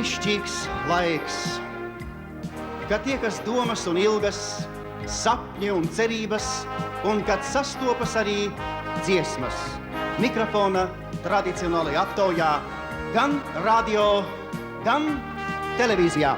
brīnišķīgs laiks, kad tiekas domas un ilgas, sapņi un cerības, un kad sastopas arī dziesmas. Mikrofona tradicionālajā aptaujā gan radio, gan televīzijā.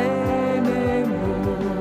Zeme mums,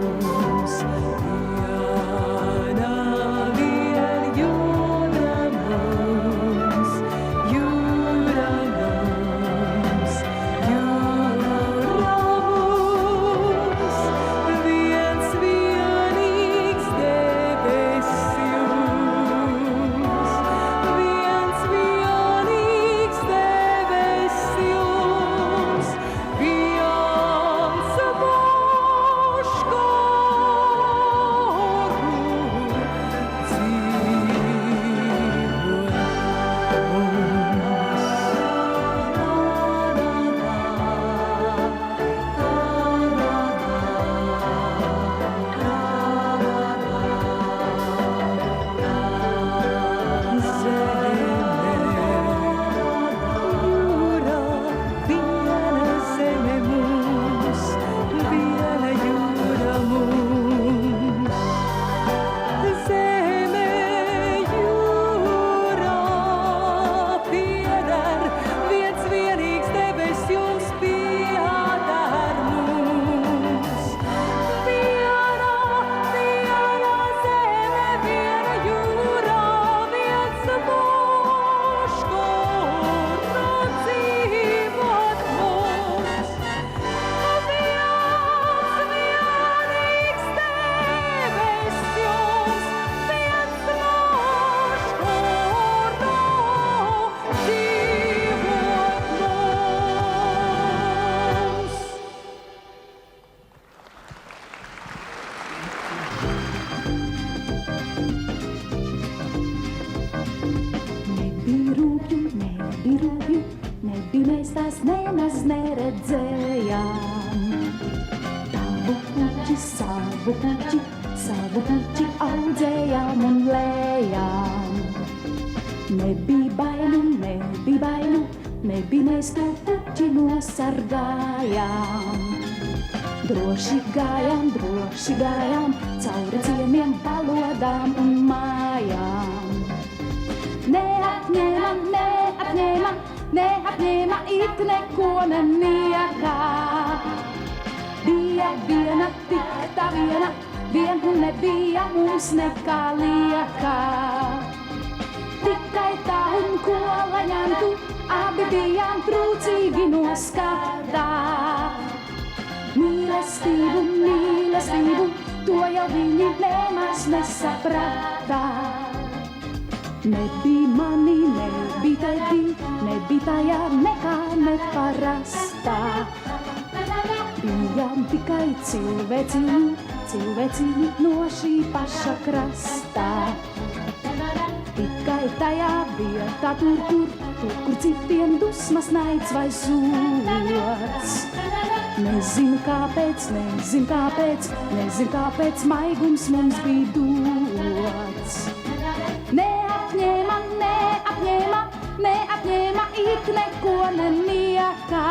savu puķi audzējām un lējām. Nebija bailu, nebija mēs to puķi nosargājām. Droši gājām, cauri ciemiem, palodām un mājām. Neapņēma it neko neniekā. Bija viena, tikta viena, vien un nebija mums nekā liekā. Tikai tā un kola ņemtu, abi bijām trūcīgi noskatā. Mīlestību, to jau viņi nemaz nesaprata. Nebija mani, nebija tevi, nebija tajā nekā neparastā. Bijām tikai cilvēciņi no šī paša krastā. Tikai tajā vietā, tur, kur citiem dusmas, naids vai sods. Nezinu kāpēc maigums mums bija dots. Neapņēma it neko neniekā.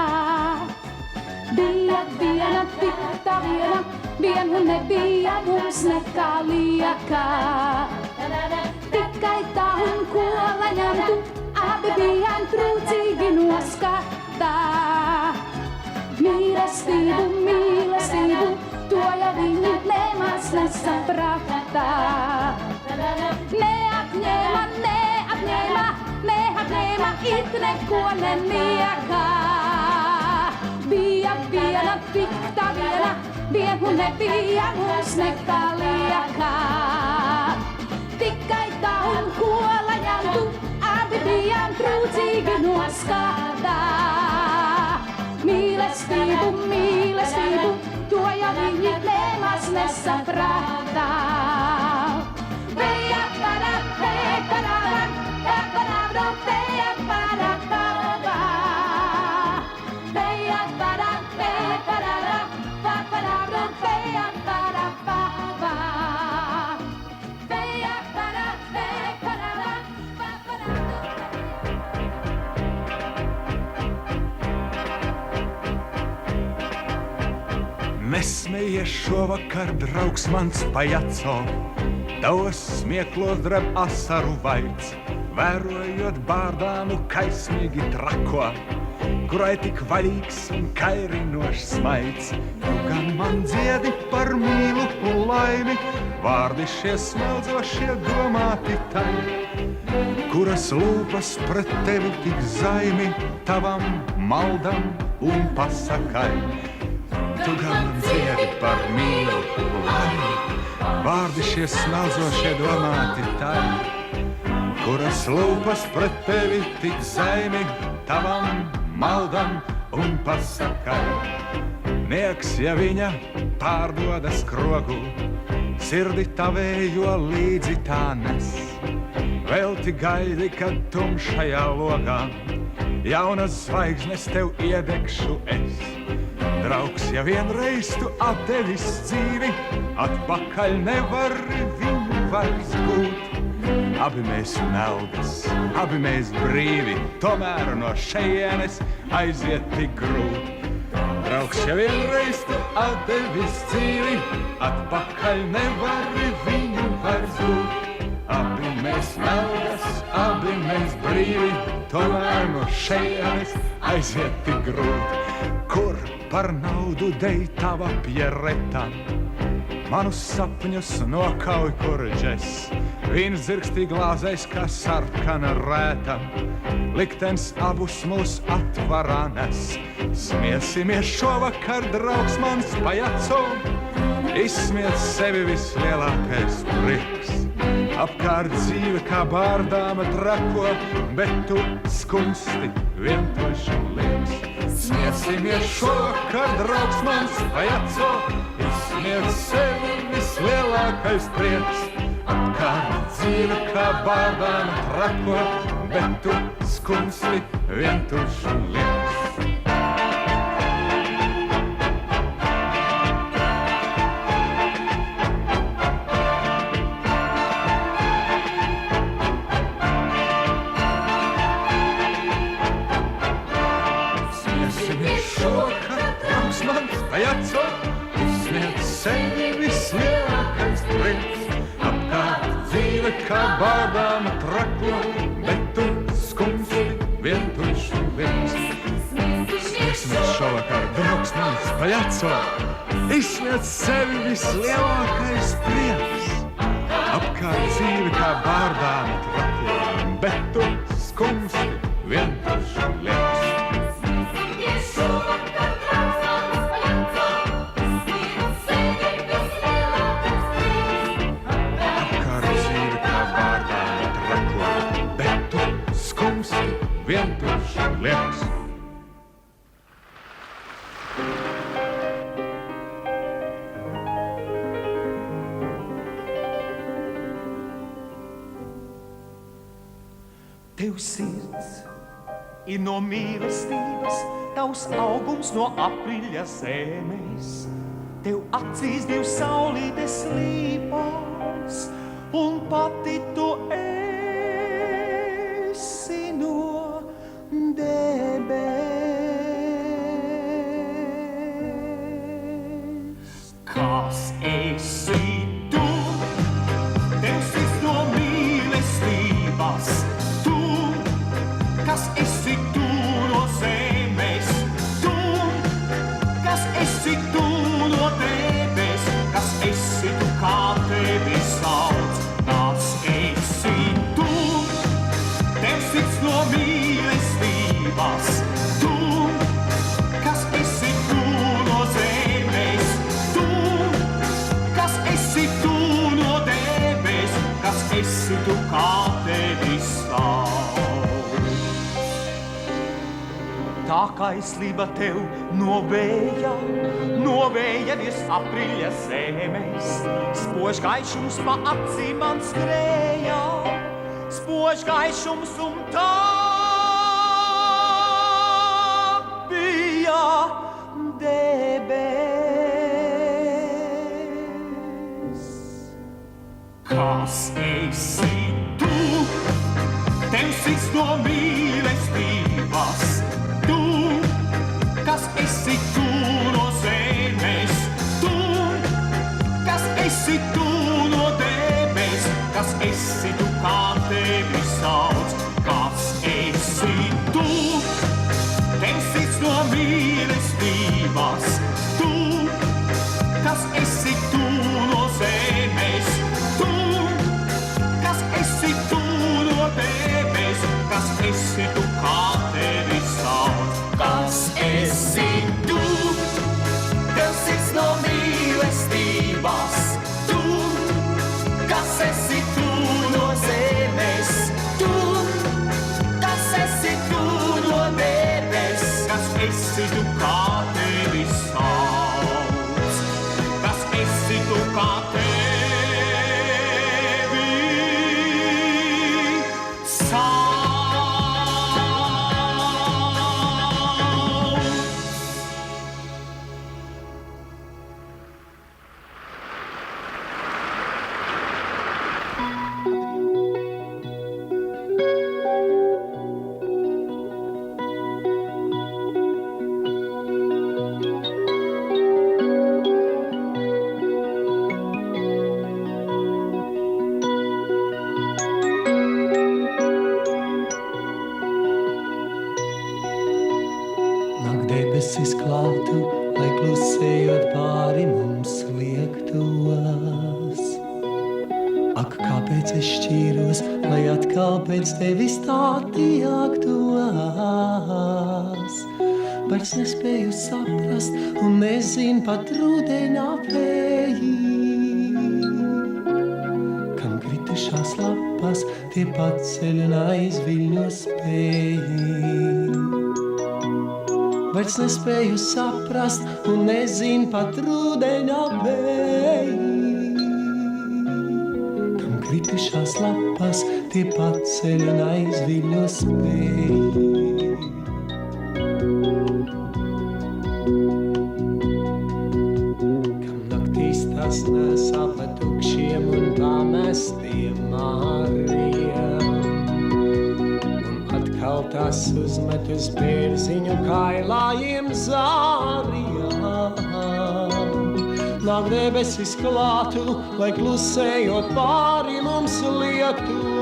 Bija viena, tikta viena, vien un nebija mums nekā liekā. Tikai tā un kola ņemtu, abi bijām trūcīgi noskatā. Mīlestību, to jau viņi nemaz nesaprata. Neapņēma it neko neniekā. Bija viena, tikta viena, vien un nebija mums nekā liekā. Tikai tā un kola ņemtu, abi bijām trūcīgi noskatā. Mīlestību, to jau viņi nemaz nesaprata. Nesmējies šovakar, draugs mans pajaco, tavos smieklos dreb asaru vaids, vērojot bārdāmu kaismīgi trako, kurai tik vaļīgs un kairinošs smaids. Tu gan man dziedi par mīlu un laimi, vārdi šie smeldzošie domāti tai, kuras lūpas pret tevi tik zaimi, tavam maldam un pasakai. Tu gan man dziedi par mīlu un laimi, vārdi šie smeldzošie domāti tai, kuras lūpas pret tevi tik zaimi, tavam maldam un pasakai. Nieks, ja viņa pārdodas krogu, sirdi tavējo līdzi tā nes. Velti gaidi, kad tumšajā logā jaunas zvaigznes tev iedegšu es. Draugs, ja vienreiz tu atdevis dzīvi, atpakaļ nevari viņu vairs gūt. Abi mēs nelgas, abi mēs brīvi, tomēr no šejienes aiziet tik grūt. Draugs, ja vienreiz tu atdevis dzīvi, atpakaļ nevari viņu vairs gūt. Abi mēs nelgas, abi mēs brīvi, tomēr no šejienes aiziet tik grūt. Kur par naudu dej tava piereta, manus sapņus nokauj kurģes. Vīns dzirkstī glāzēs kā sarkana rēta, liktenis abus mūs atvarā nes. Smiesimies šovakar, draugs mans pajaco, izsmiet sevi vislielākais prieks. Apkārt dzīve kā bārdāma trako, bet tu skumsti vientuļš un lieks. Smiesimies šovakar, draugs mans pajaco, izsmiet sevi vislielākais prieks. Apkārt dzīve kā bārdāma trako, bet tu skumsti vientuļš un lieks. bārdām traklo, bet tu skumsti vientuļš un viens. Smiesimies šovakar, draugs mans pajaco, izsniedz sevi vislielākais prieks. Apkārt dzīve kā bārdām traklo, bet tu skumsti vientuļš un viens. Vientuļš liekas. Tev sirds ir no mīlestības, tavs augums no apriļa zemes. Tev acīs div saulītes līpās, un pati tu esi no debes. Kas esi tu? Tev sirds no mīlestības. Tu, kas esi tu no zemes. Tu, kas esi tu no debes. Kas esi tu, kā tevi sauc. Kas esi tu? Tev sirds no mīlestības. Tu, kas esi tu no zemes. Tu, kas esi tu no debes. Kas esi tu, kā tevi sauc. Tā kaislība tev no vēja virs apriļa zemes. Spožs gaišums pa acīm man skrēja. Spožs gaišums un tā bija debes. Kas esi tu? Tev sirds no mīlestības. Tu, kas esi tu no zemes. Tu, kas esi tu no debes. Kas esi tu, kā tevi sauc. Kas esi tu? Tev sirds no mīlestības. Tu, kas esi tu no zemes. Tu, kas esi tu no debes. Kas esi tu, kā tevi sauc. Kas esi tu? Tev sirds no mīlestības. Tu, kas esi tu no zemes. Tu, kas esi tu no debes. Kas esi tu, kā tevi sauc. Kas esi tu, kā tevi sauc. Debesis klātu, lai klusējot pāri mums liektos. Ak, kāpēc es šķīros, lai atkal pēc tevis tā tiektos. Vairs nespēju saprast un nezinu pat rudenā vēji. Kam kritušās lapas, tie paceļ un aizviļņo spēji. Vairs nespēju saprast un nezinu pat rudenā vēji. Kam kritušās lapas, tie paceļ un aizviļņo spēji. Kam naktīs tas nesā pa tukšiem un pamestiem māriem. Atkal tas uzmet uz pērziņu kailājiem zārījām. Nāk debesis klātu, lai klusējot pāri mums liektos.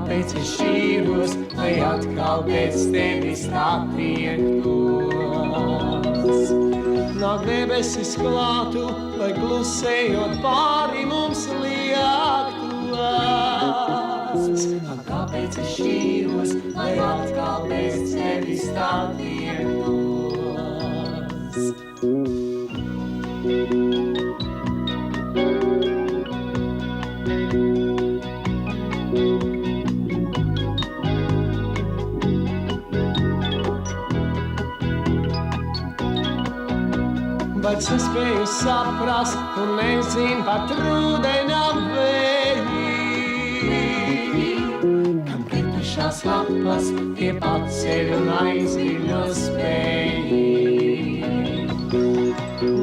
kāpēc es šķīros, lai atkal pēc tevis attiektos. Nāk debesis klātu, lai klusējot pāri mums liektos. Kāpēc es šķīros, lai atkal pēc tevis attiektos. Bet es spēju saprast un nezinu pat rudenam vēji. Kam kritušās lapas tie paceļ un aizviļo spēji.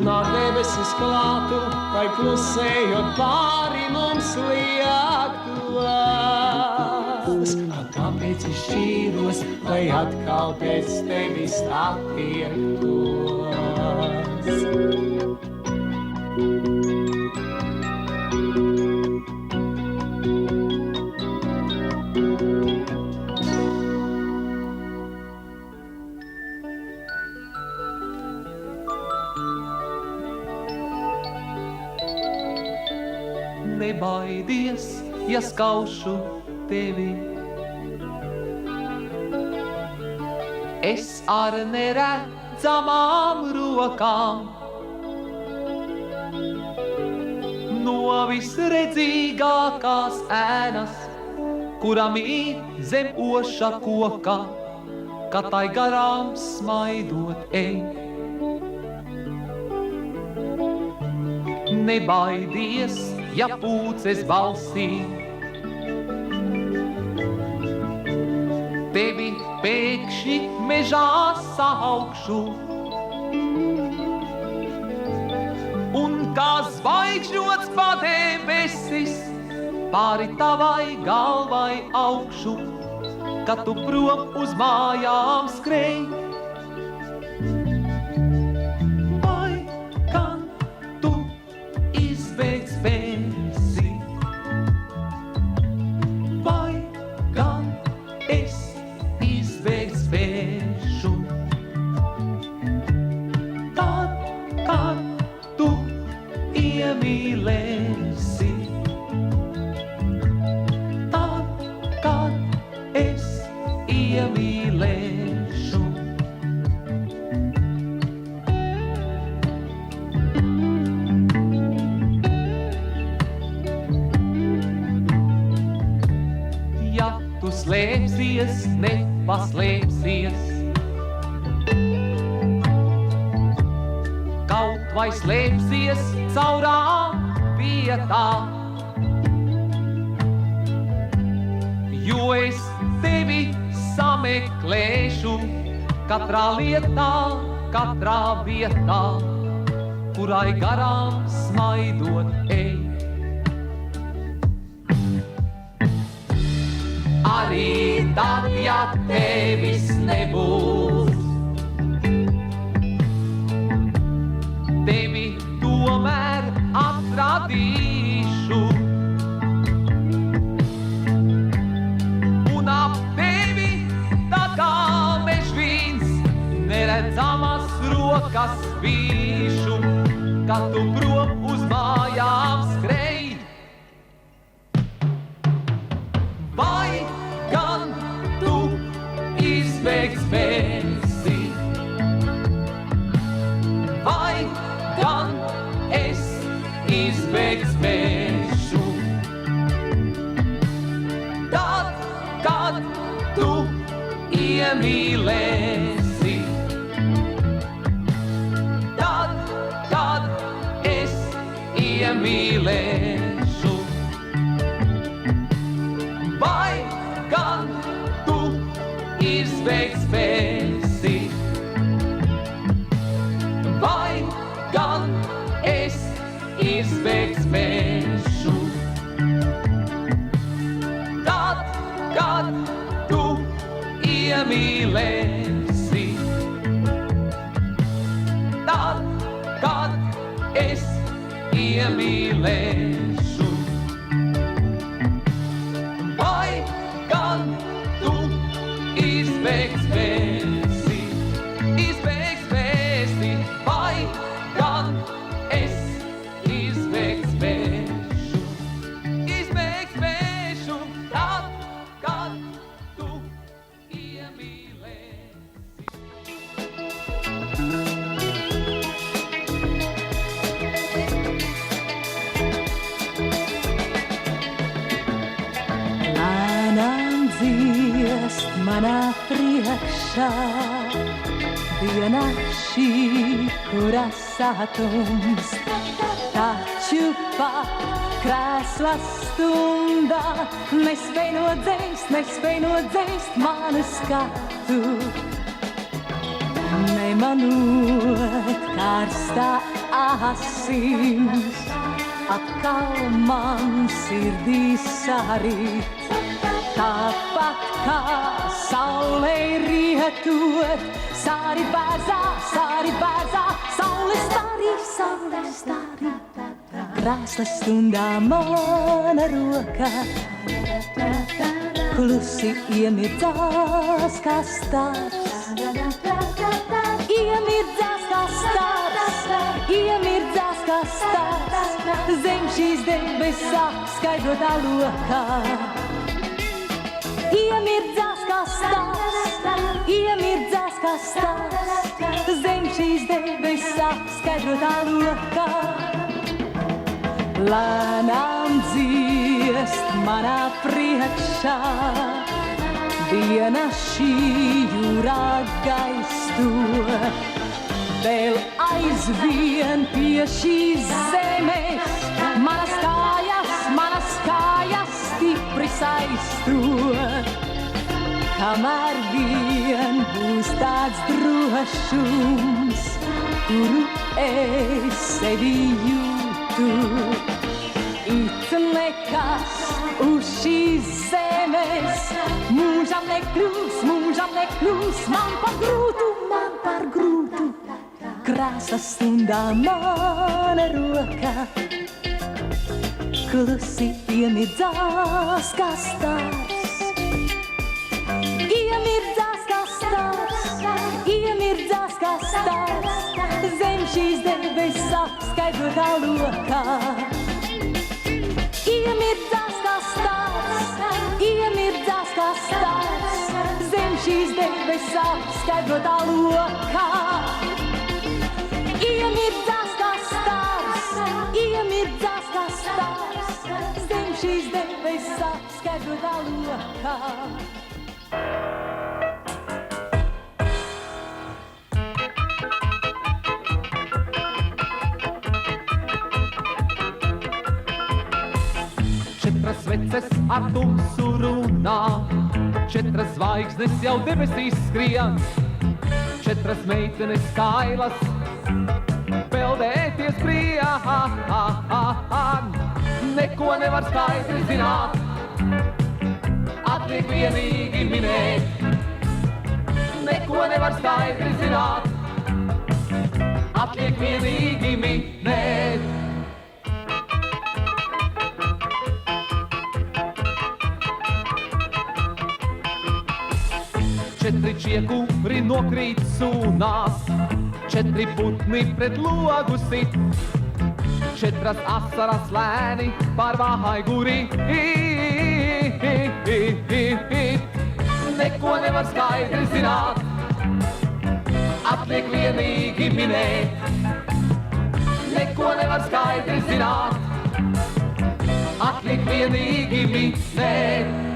Nāk debesis klātu, lai klusējot pāri mums liektos. Kāpēc es šķīros, lai atkal pēc tevis attiektos. Nebaidies, ja skaušu tevi. Es ar neredzamām rokām no visredzīgākās ēnas, kura mīt zem oša koka, kad tai garām smaidot ej. Nebaidies, ja pūces balsī tevi pēkšņi mežā saukšu. Un kā zvaigžņots pa debesis pāri tavai galvai augšu, kad tu prom uz mājām skrej. Vai gan tu izbeigt spēsi? Vai gan es izbeigt spēšu? Tad, kad tu iemīlēsi, tad, kad es iemīlēšu. Ja tu slēpsies, nepaslēpsies, kaut vai slēpsies caurā vietā, jo es tevi sameklēšu katrā lietā, katrā vietā, kurai garām smaidot ej. Arī tad, ja tevis nebūs, tevi tomēr atradīšu. Un ap tevi tā kā mežvīns neredzamas rokas spīšu, kad tu prom uz mājām skrej. Vai gan tu izbeigt spēsi? Vai gan es izbeigt spēšu? Tad, kad tu iemīlēsi, tad, kad es iemīlēšu. Vai gan tu izbeigt spēsi? Vai gan es izbeigt spēšu? Tad, kad tu iemīlēsi, tad, kad es iemīlēšu. Vai manā priekšā diena šī, kuras satums, taču pat krēsla stundā nespēj nodzēst manu skatu. Nemanot karstā asins, atkal man sirdī sarīt. Tāpat kā saulei rietot, sāri bērzā, saule starī. Krēsla stundā mana roka, klusi iemirdzās kā stars. Iemirdzās kā stars, zem šīs debesā skaidrotā lokā. Iemirdzās kā stars, zem šīs debesā skaidrotā lokā. Lēnām dziest manā priekšā, diena šī jūrā gaisto. Vēl aizvien pie šīs zemes manas kājas stipri saisto. Kamēr vien būs tāds drošums, kuru es sevi jūtu, it nekas uz šīs zemes mūžam nekļūs, man par grūtu. Krēsla stundā mana roka, klusi iemirdzās kā stars. Iemirdzās kā stars, zem šīs debesā skaidrotā lokā. Iemirdzās kā stars, zem šīs debesā skaidrotā lokā. Iemirdzās kā stars, zem šīs debesā skaidrotā lokā. Četras sveces ar tumsu runā, četras zvaigznes jau debesīs skrien, četras meitenes kailas peldēties brīvāk. Neko nevar skaidri zināt, atliek vienīgi minēt. Neko nevar skaidri zināt, atliek vienīgi minēt. Četri čiekuri nokrīt sūnās, četri putni pret logu sit, četras asaras lēni pār vājguri. Neko nevar skaidri zināt, atliek vienīgi minēt. Neko nevar skaidri zināt, atliek vienīgi minēt.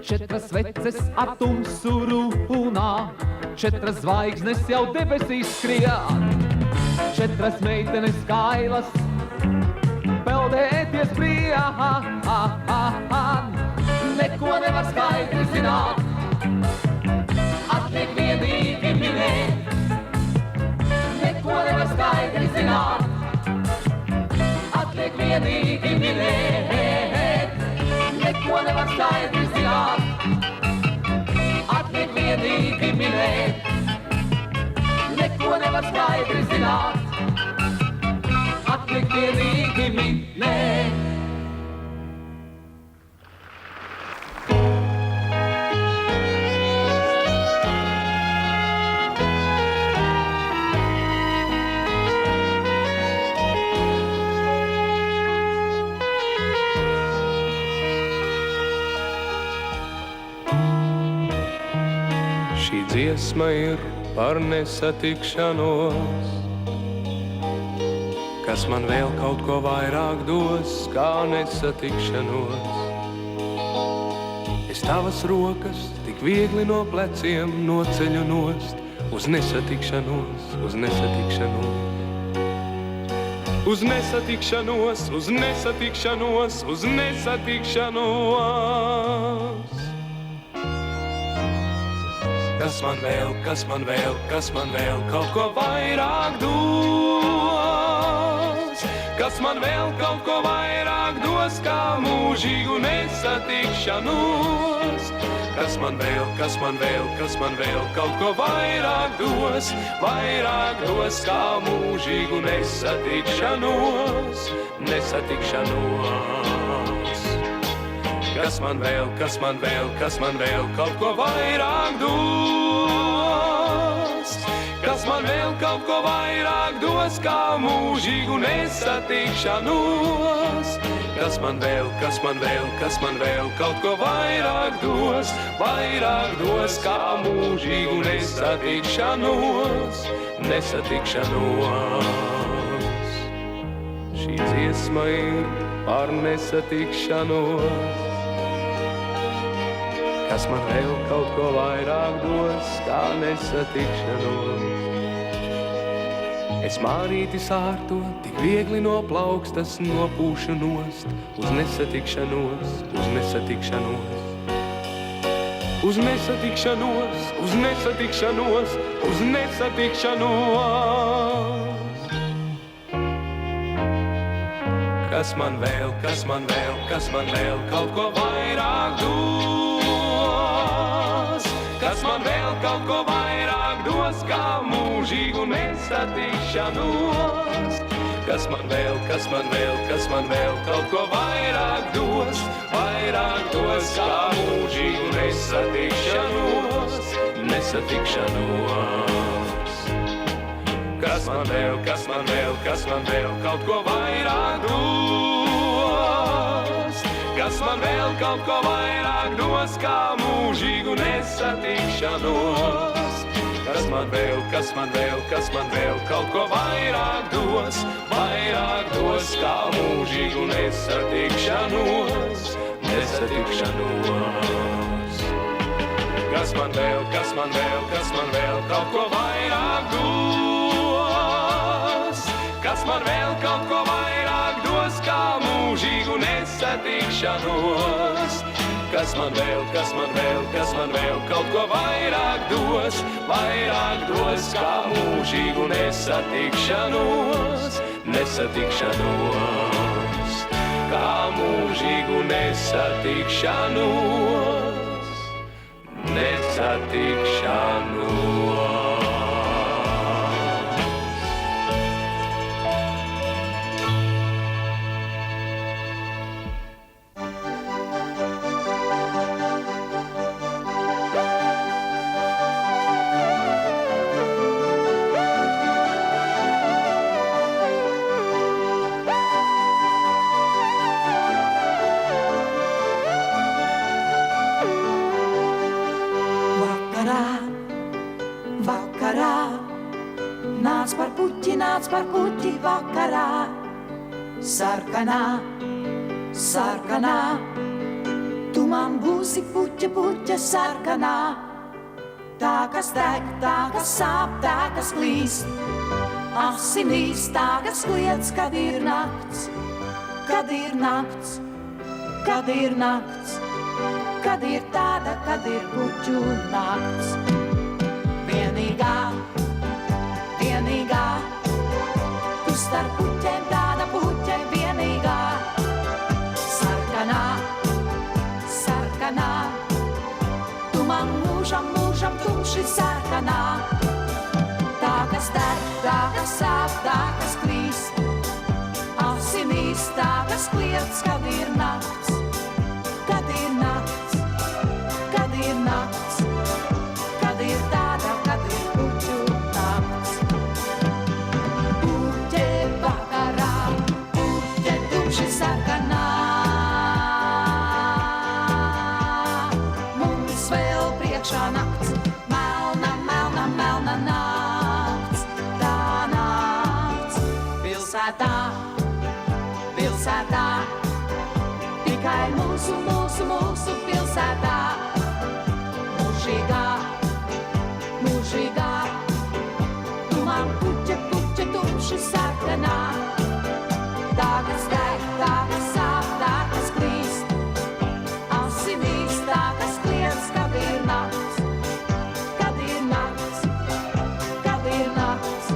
Četras sveces ar tumsu runā, četras zvaigznes jau debesīs skrien, četras meitenes kailas peldēties brīvāk. Neko nevar skaidri zināt, atliek vienīgi minēt. Neko nevar skaidri zināt, atliek vienīgi minēt. Neko nevar skaidri zināt, atliek vienīgi minēt. Neko nevar skaidri zināt, atliek vienīgi minēt. Šī dziesma ir par nesatikšanos. Kas man vēl kaut ko vairāk dos, kā nesatikšanos. Es tavas rokas tik viegli no pleciem noceļu nost uz nesatikšanos, uz nesatikšanos. Uz nesatikšanos, uz nesatikšanos, uz nesatikšanos. Kas man vēl, kas man vēl, kas man vēl kaut ko vairāk dos? Kas man vēl kaut ko vairāk dos, kā mūžīgu nesatikšanos? Kas man vēl, kas man vēl, kas man vēl kaut ko vairāk dos, kā mūžīgu nesatikšanos, nesatikšanos. Kas man vēl, kas man vēl, kas man vēl kaut ko vairāk dos? Kas man vēl kaut ko vairāk dos, kā mūžīgu nesatikšanos? Kas man vēl, kas man vēl, kas man vēl kaut ko vairāk dos, kā mūžīgu nesatikšanos, nesatikšanos. Šī dziesma ir par nesatikšanos. Kas man vēl kaut ko vairāk dos, kā nesatikšanos. Es mārīti sārto, tik viegli no plaukstas nopūšu nost uz nesatikšanos, uz nesatikšanos. Uz nesatikšanos, uz nesatikšanos, uz nesatikšanos. Kas man vēl, kas man vēl, kas man vēl kaut ko vairāk dos? Kas man vēl kaut ko vairāk dos, kā mūžīgu nesatikšanos? Kas man vēl, kas man vēl, kas man vēl kaut ko vairāk dos, kā mūžīgu nesatikšanos, nesatikšanos. Kas man vēl, kas man vēl, kas man vēl kaut ko vairāk dos? Kas man vēl kaut ko vairāk dos, kā mūžīgu nesatikšanos? Kas man vēl, kas man vēl, kas man vēl kaut ko vairāk dos, kā mūžīgu nesatikšanos, nesatikšanos. Kas man vēl, kas man vēl, kas man vēl kaut ko vairāk dos? Kas man vēl kaut ko vairāk dos, kā mūžīgu nesatikšanos? Kas man vēl, kas man vēl, kas man vēl kaut ko vairāk dos, kā mūžīgu nesatikšanos, nesatikšanos. Kā mūžīgu nesatikšanos, nesatikšanos. Nāc par puķi vakarā, sarkanā, sarkanā. Tu man būsi puķa, puķa sarkanā. Tā, kas deg, tā, kas sāp, tā, kas klīst. Asinīs tā, kas kliedz, kad ir nakts, kad ir nakts, kad ir nakts, kad ir tāda, kad ir puķu nakts. Vienīgā, vienīgā, tu starp puķēm tāda puķe vienīgā. Sarkanā, sarkanā, tu man mūžam, mūžam tumši sarkanā. Tā, kas deg, tā, kas sāp, tā, kas klīst. Asinīs tā, kas kliedz, kad ir nakts, kad ir nakts, kad ir nakts, kad ir tāda, kad ir puķu nakts. Puķe vakarā, puķe tumši sarkanā. Mums vēl priekšā nakts, pilsētā, tikai mūsu pilsētā. Mūžīgā, mūžīgā, tu man puķe, tumši sarkanā. Tā, kas deg, tā, kas sāp, tā, kas klīst, asinīs, tā, kas kliedz, kad ir nakts, kad ir nakts, kad ir nakts,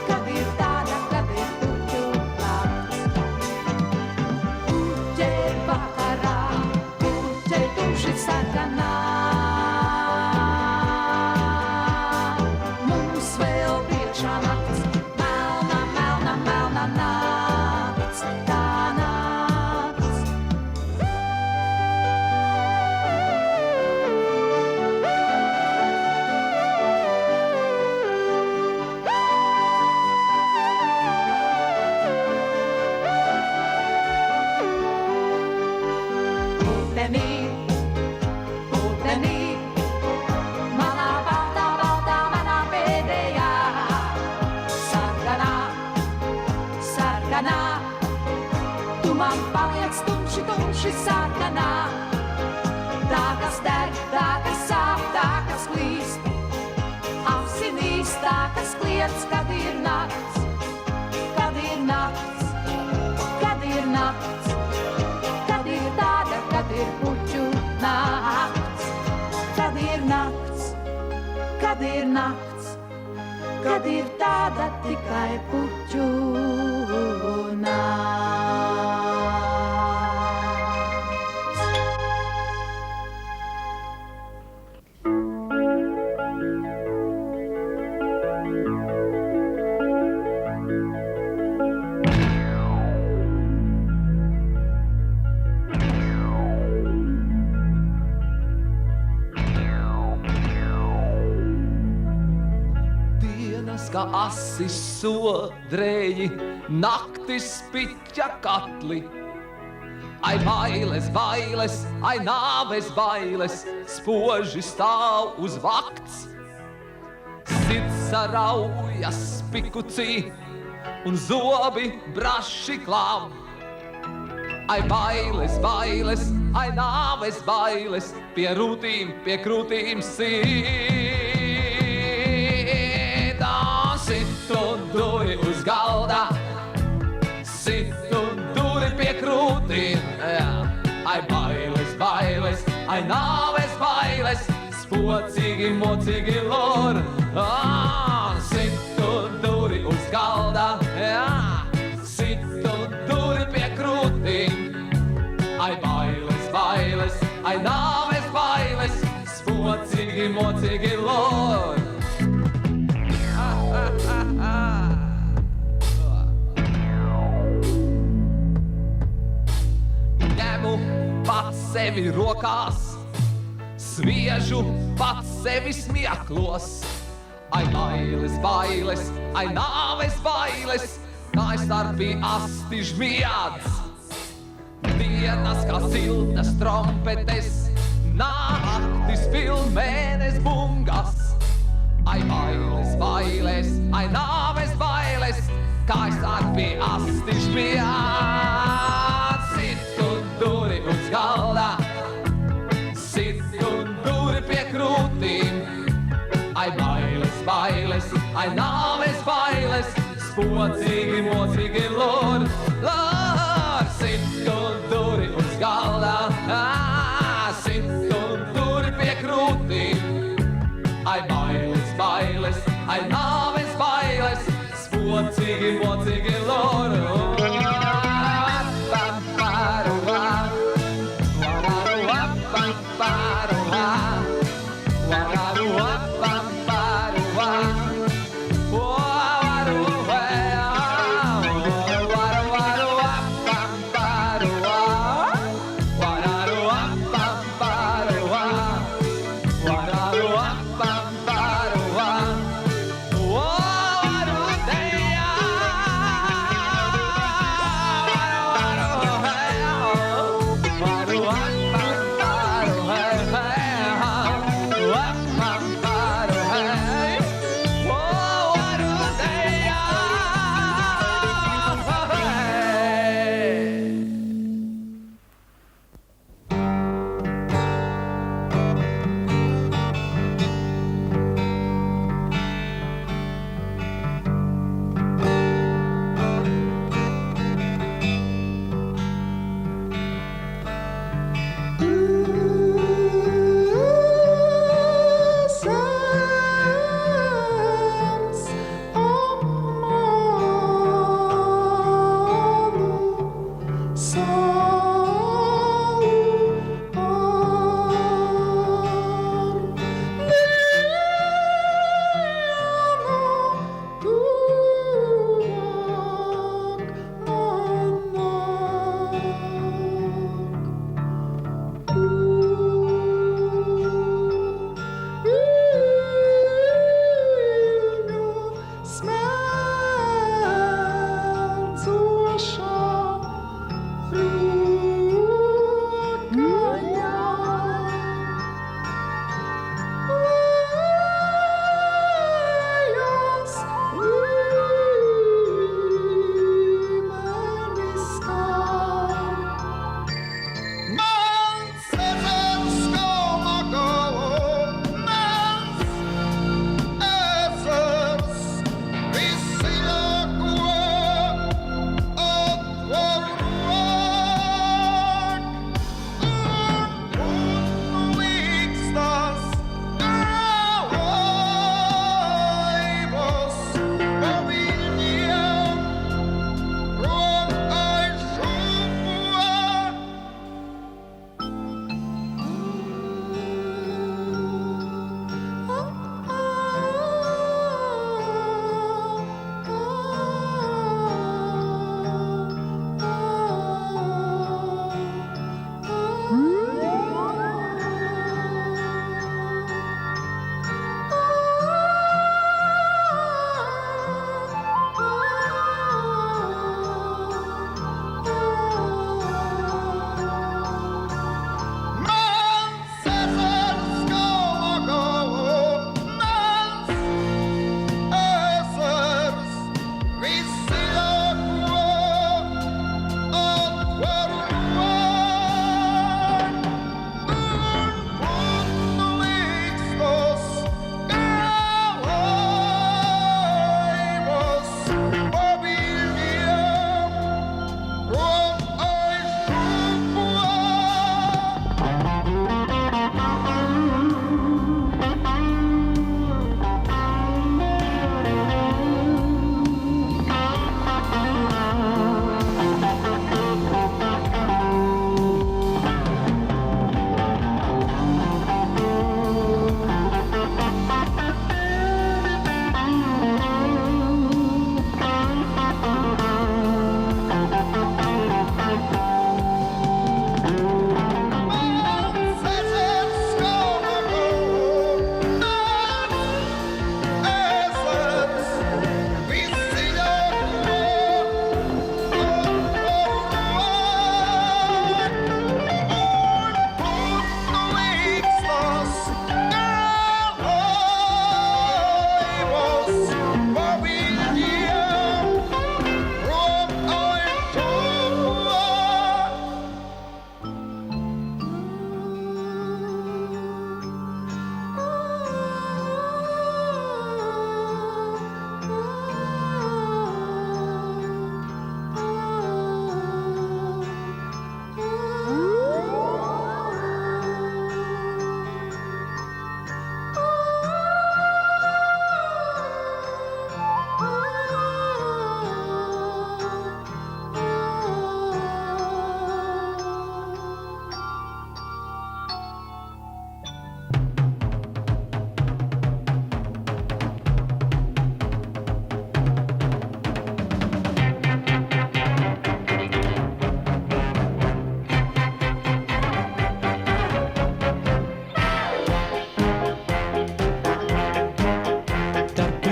kad ir tāda, kad ir puķu nakts. Puķe vakarā, puķe tumši sarkanā. Mums vēl priekšā nakts, melna, melna, melna nakts, tā nakts. Putenī, manā baltā, manā pēdējā. Sarkanā, sarkanā, tu man paliec tumši sarkanā. Tā, kas deg, tā, kas sāp, tā, kas klīst, asinīs, tā, kas kliedz, kad ir nakts, kad ir nakts, kad ir nakts, kad ir tāda, kad ir puķu nakts, kad ir nakts, kad ir nakts, kad ir tāda tikai puķu nakts. Dienas kā asis sodrēji, naktis piķa katli. Ai bailes, bailes, ai nāves bailes, spoži stāv uz vakts. Sirds saraujas pikucī un zobi braši klāv. Ai bailes, bailes, ai nāves bailes, pie krūtīm sīd. Situ duri uz galda, situ duri pie krūtīm. Ai bailes, bailes, ai nāves bailes, spocīgi, mocīgi lor. Situ duri uz galda, situ duri pie krūtīm. Ai bailes, bailes, ai nāves bailes, spocīgi, mocīgi lor. Ņemu pats sevi rokās, sviežu pats sevi smieklos. Ai bailes, bailes, ai nāves bailes, kāj starpī asti žmiedz. Dienas kā siltas trompetes, naktis filmēnes bungas. Ai bailes, bailes, ai nāves bailes, kāj starpī asti žmiedz. Situ duri uz galda, situ duri pie krūtīm. Ai bailes, bailes, ai nāves bailes, spocīgi, mocīgi lor. Situ duri uz galda, situ duri pie krūtīm. Ai bailes, bailes, ai nāves bailes, spocīgi, mocīgi lor. What?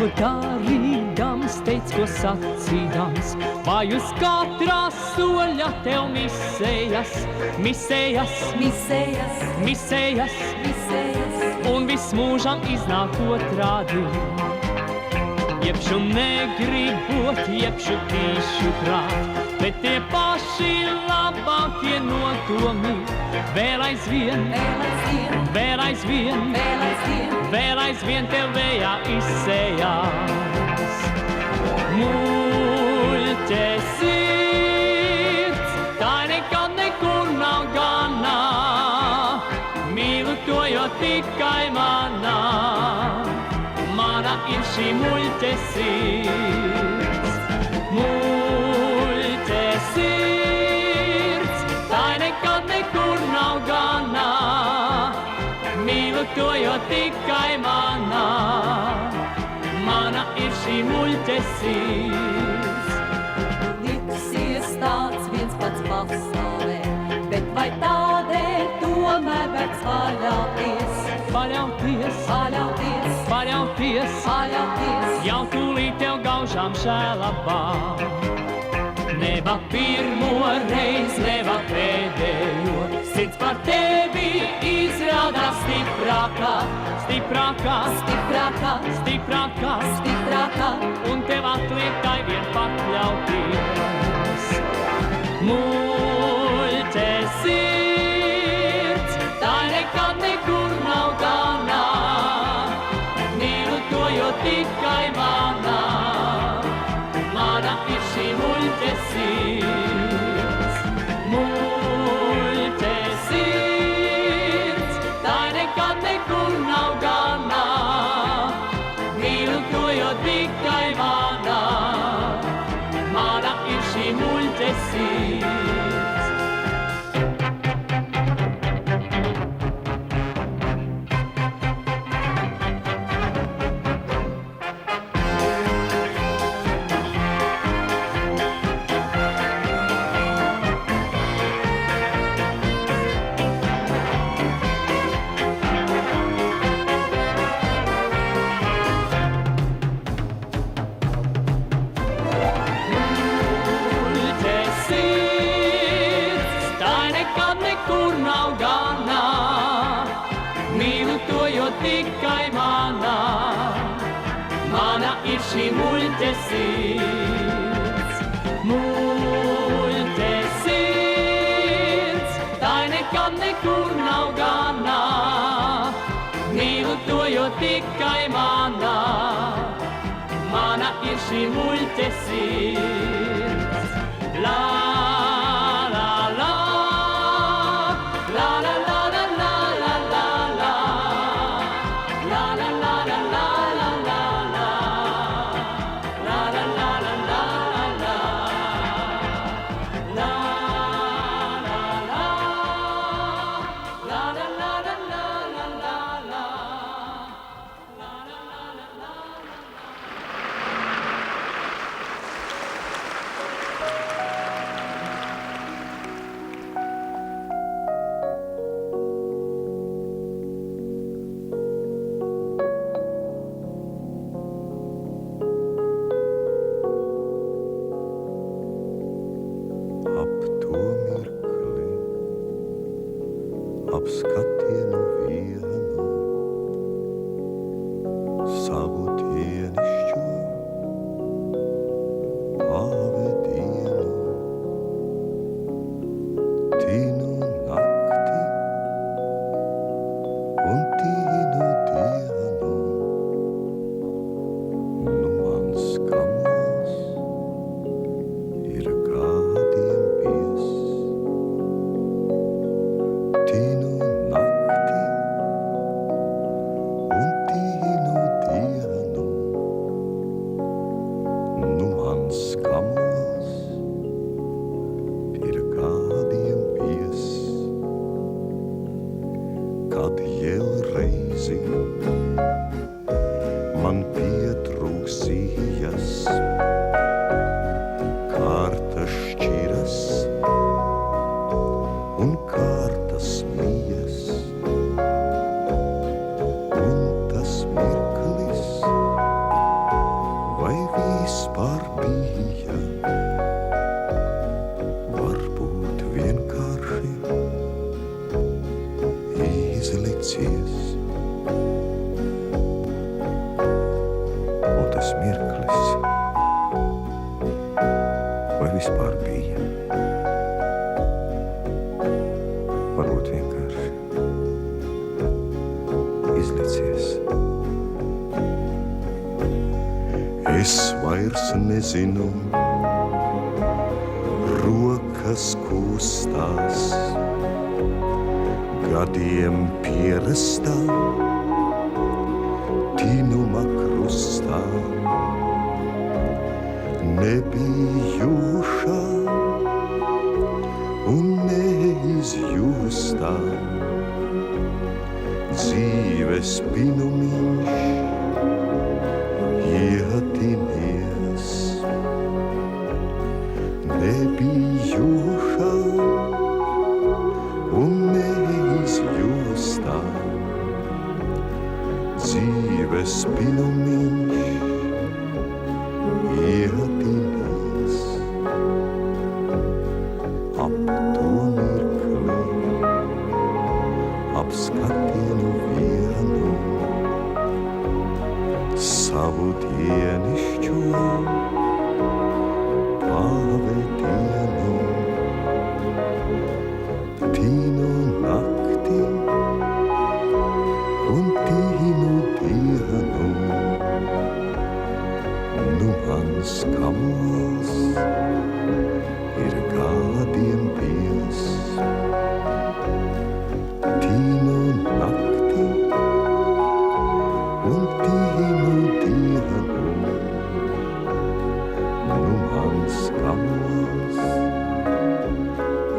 ko darīdams, teic, ko sacīdams, vai uz katrā soļa tev misējas, misējas, Misējas, misējas, misējas, un viss mūžam iznāk otrādi. Jebšu negribot, jebšu tīšu prāt, bet tie paši labākie nodomi vēl aizvien, vēl aizvien, vēl aizvien, vēl aizvien tev vējā izsējās. Muļķe sirds, tā nekad nekur nav ganā, mīlu to, jo tikai manā. Mana ir šī muļķe sirds, muļķe sirds, tā nekad nekur nav ganā, mīlu to, jo tikai manā. Mana ir šī muļķe sirds. liksies tāds viens pats pasaulē, bet vai tādēļ tomēr vērts paļauties, Paļauties, paļauties, paļauties, paļauties, jau tūlīt tev gaužām šēlabā. Neva pirmo reiz, neva pēdējo, sirds par tevi izrādās stiprākā, stiprākā, stiprākā, stiprākā, stiprākā, un tev atliek tai vien pakļauties. Muļķe sirds, tā nekad nekur nav ganā, mīlu to, jo tikai manā. Mana ir šī muļķe sirds, muļķe sirds, tā nekad nekur nav ganā, mīlu to, jo tikai manā. Mana ir šī muļķe sirds. Muļķe sirds, tā nekad nekur nav ganā, mīlu to, jo tikai manā. Mana ir šī muļķe sirds, muļķe sirds, tā nekad nekur nav ganā, mīlu to, jo tikai manā. Mana ir šī muļķe sirds. La la la, la la la la la la la la, la la la la la la la la, la la la la la la la, la la la la, la la la la la la la. Ap to mirkli, ap skatienu vienu, savu dienišķo pavadienu. Tinu nakti un tinu dienu, nu man skamos ir gadiem pies. Tinu nakti un tinu dienu, nu man skamos ir gadiem pies. Kad jau reizi man pietrūksījas, kārta šķiras un kārta smijas, un tas mirklis, Un tas mirklis, vai vispār bija? Varbūt vienkārši izlicies. Es vairs nezinu, rokas kūstās, gadiem pierastā, tinuma krustā, nebijušā un neizjūstā. Dzīves pinumiņš ietinies, nebijušā un neizjūstā. Dzīves pinumiņš ietinies. Ap to mirkli, ap skatienu vienu, savu dienišķo pavadienu. Tīnu nakti un tīnu dienu, nu mans kamols ir gadiem pies. Tīnu nakti un tīnu dienu, nu mans kamols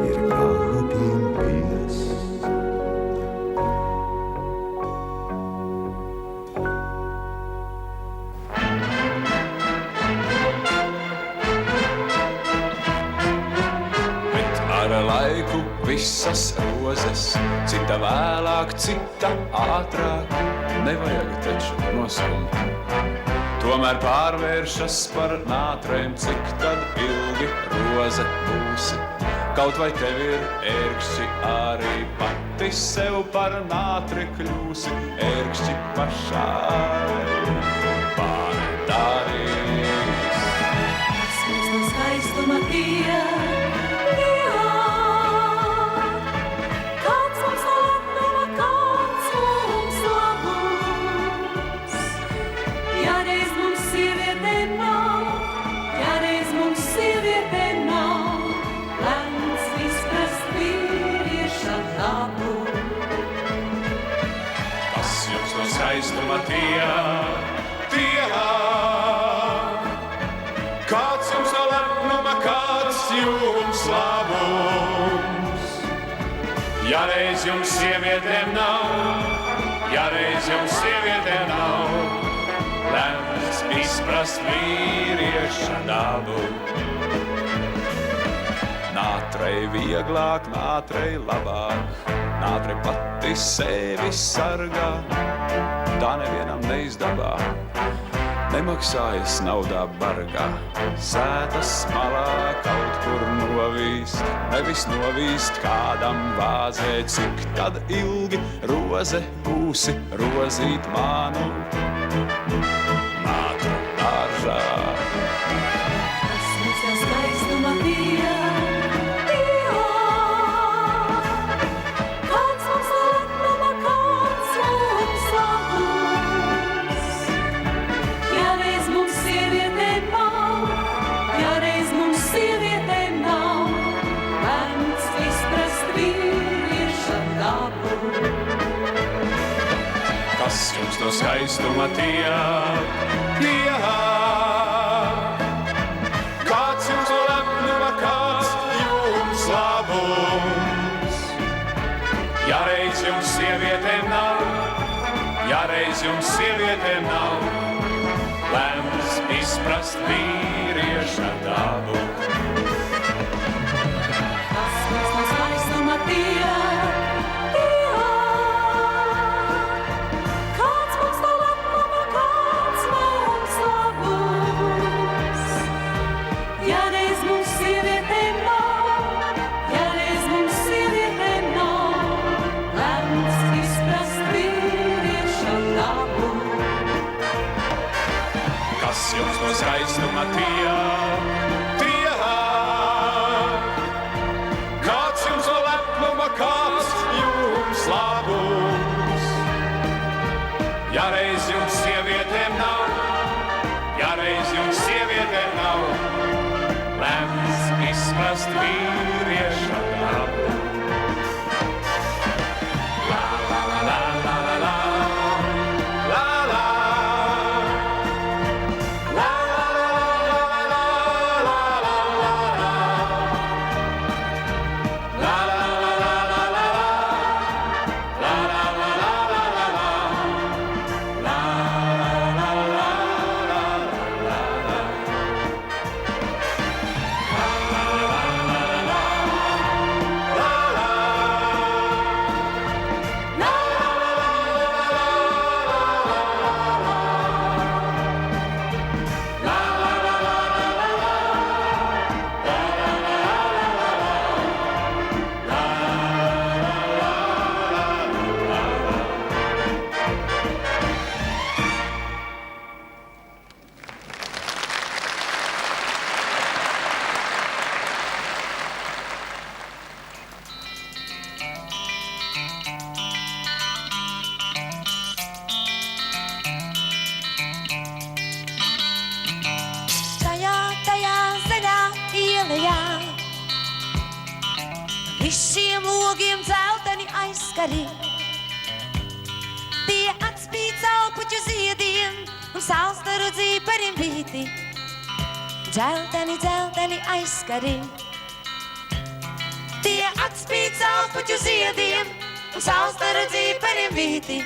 ir gadiem pies. Bet ar laiku visas rozes, cita vēlāk, cita ātrāk, nevajag taču noskumt. Tomēr pārvēršas par nātrēm, cik tad ilgi roze būsi. Kaut vai tev ir ērkšķi, arī pati sev par nātri kļūsi. Ērkšķi pašai pārdarīs. Smiekst no skaistuma tie, kāds mums no lepnuma, kāds mums labums. Ja reiz mums sieviete nav, ja reiz mums sieviete nav, lēns izprast vīrieša dabu. Kas jums no skaistuma tie, kāds jums no lepnuma, kāds jums labums. Ja reiz jums sievietēm nav, ja reiz jums sievietēm nav, lēns izprast vīrieša dabu. Nātrei vieglāk, nātrei labāk, nātrei pati sevi sargā, tā nevienam neizdabā, nemaksājas naudā bargā. Sētas malā kaut kur novīst, nevis novīst kādam vāzē, cik tad ilgi roze būsi rozīt manu nātru dārzā. Smiekst no skaistuma tie, kāds mums no lepnuma, kāds mums labums. Ja reiz mums sieviete nav, ja reiz mums sieviete nav, lēns izprast vīrieša dabu. Kas jums no skaistuma tie, kāds jums no lepnuma, kāds jums labums. Ja reiz jums sievietēm nav, ja reiz jums sievietēm nav, lēns izprast vīrieša dabu. Smiekst no skaistuma tie, kāds mums no lepnuma, kāds mums labums. Ja reiz mums sieviete nav, ja reiz mums sieviete nav, lēns izprast vīrieša skaistuma tie. Kāds jums no lepnuma, kāds jums labums? Ja reiz jums sievietēm nav, ja reiz jums sievietēm nav, lemts izprast vīrieša dabu. La la la la la la la la la Visiem logiem dzelteni aizskari, tie atspīd caupuķu ziediem un saustaru dzīparim vīti. Dzelteni, dzelteni aizskari, tie atspīd caupuķu ziediem un saustaru dzīparim vīti.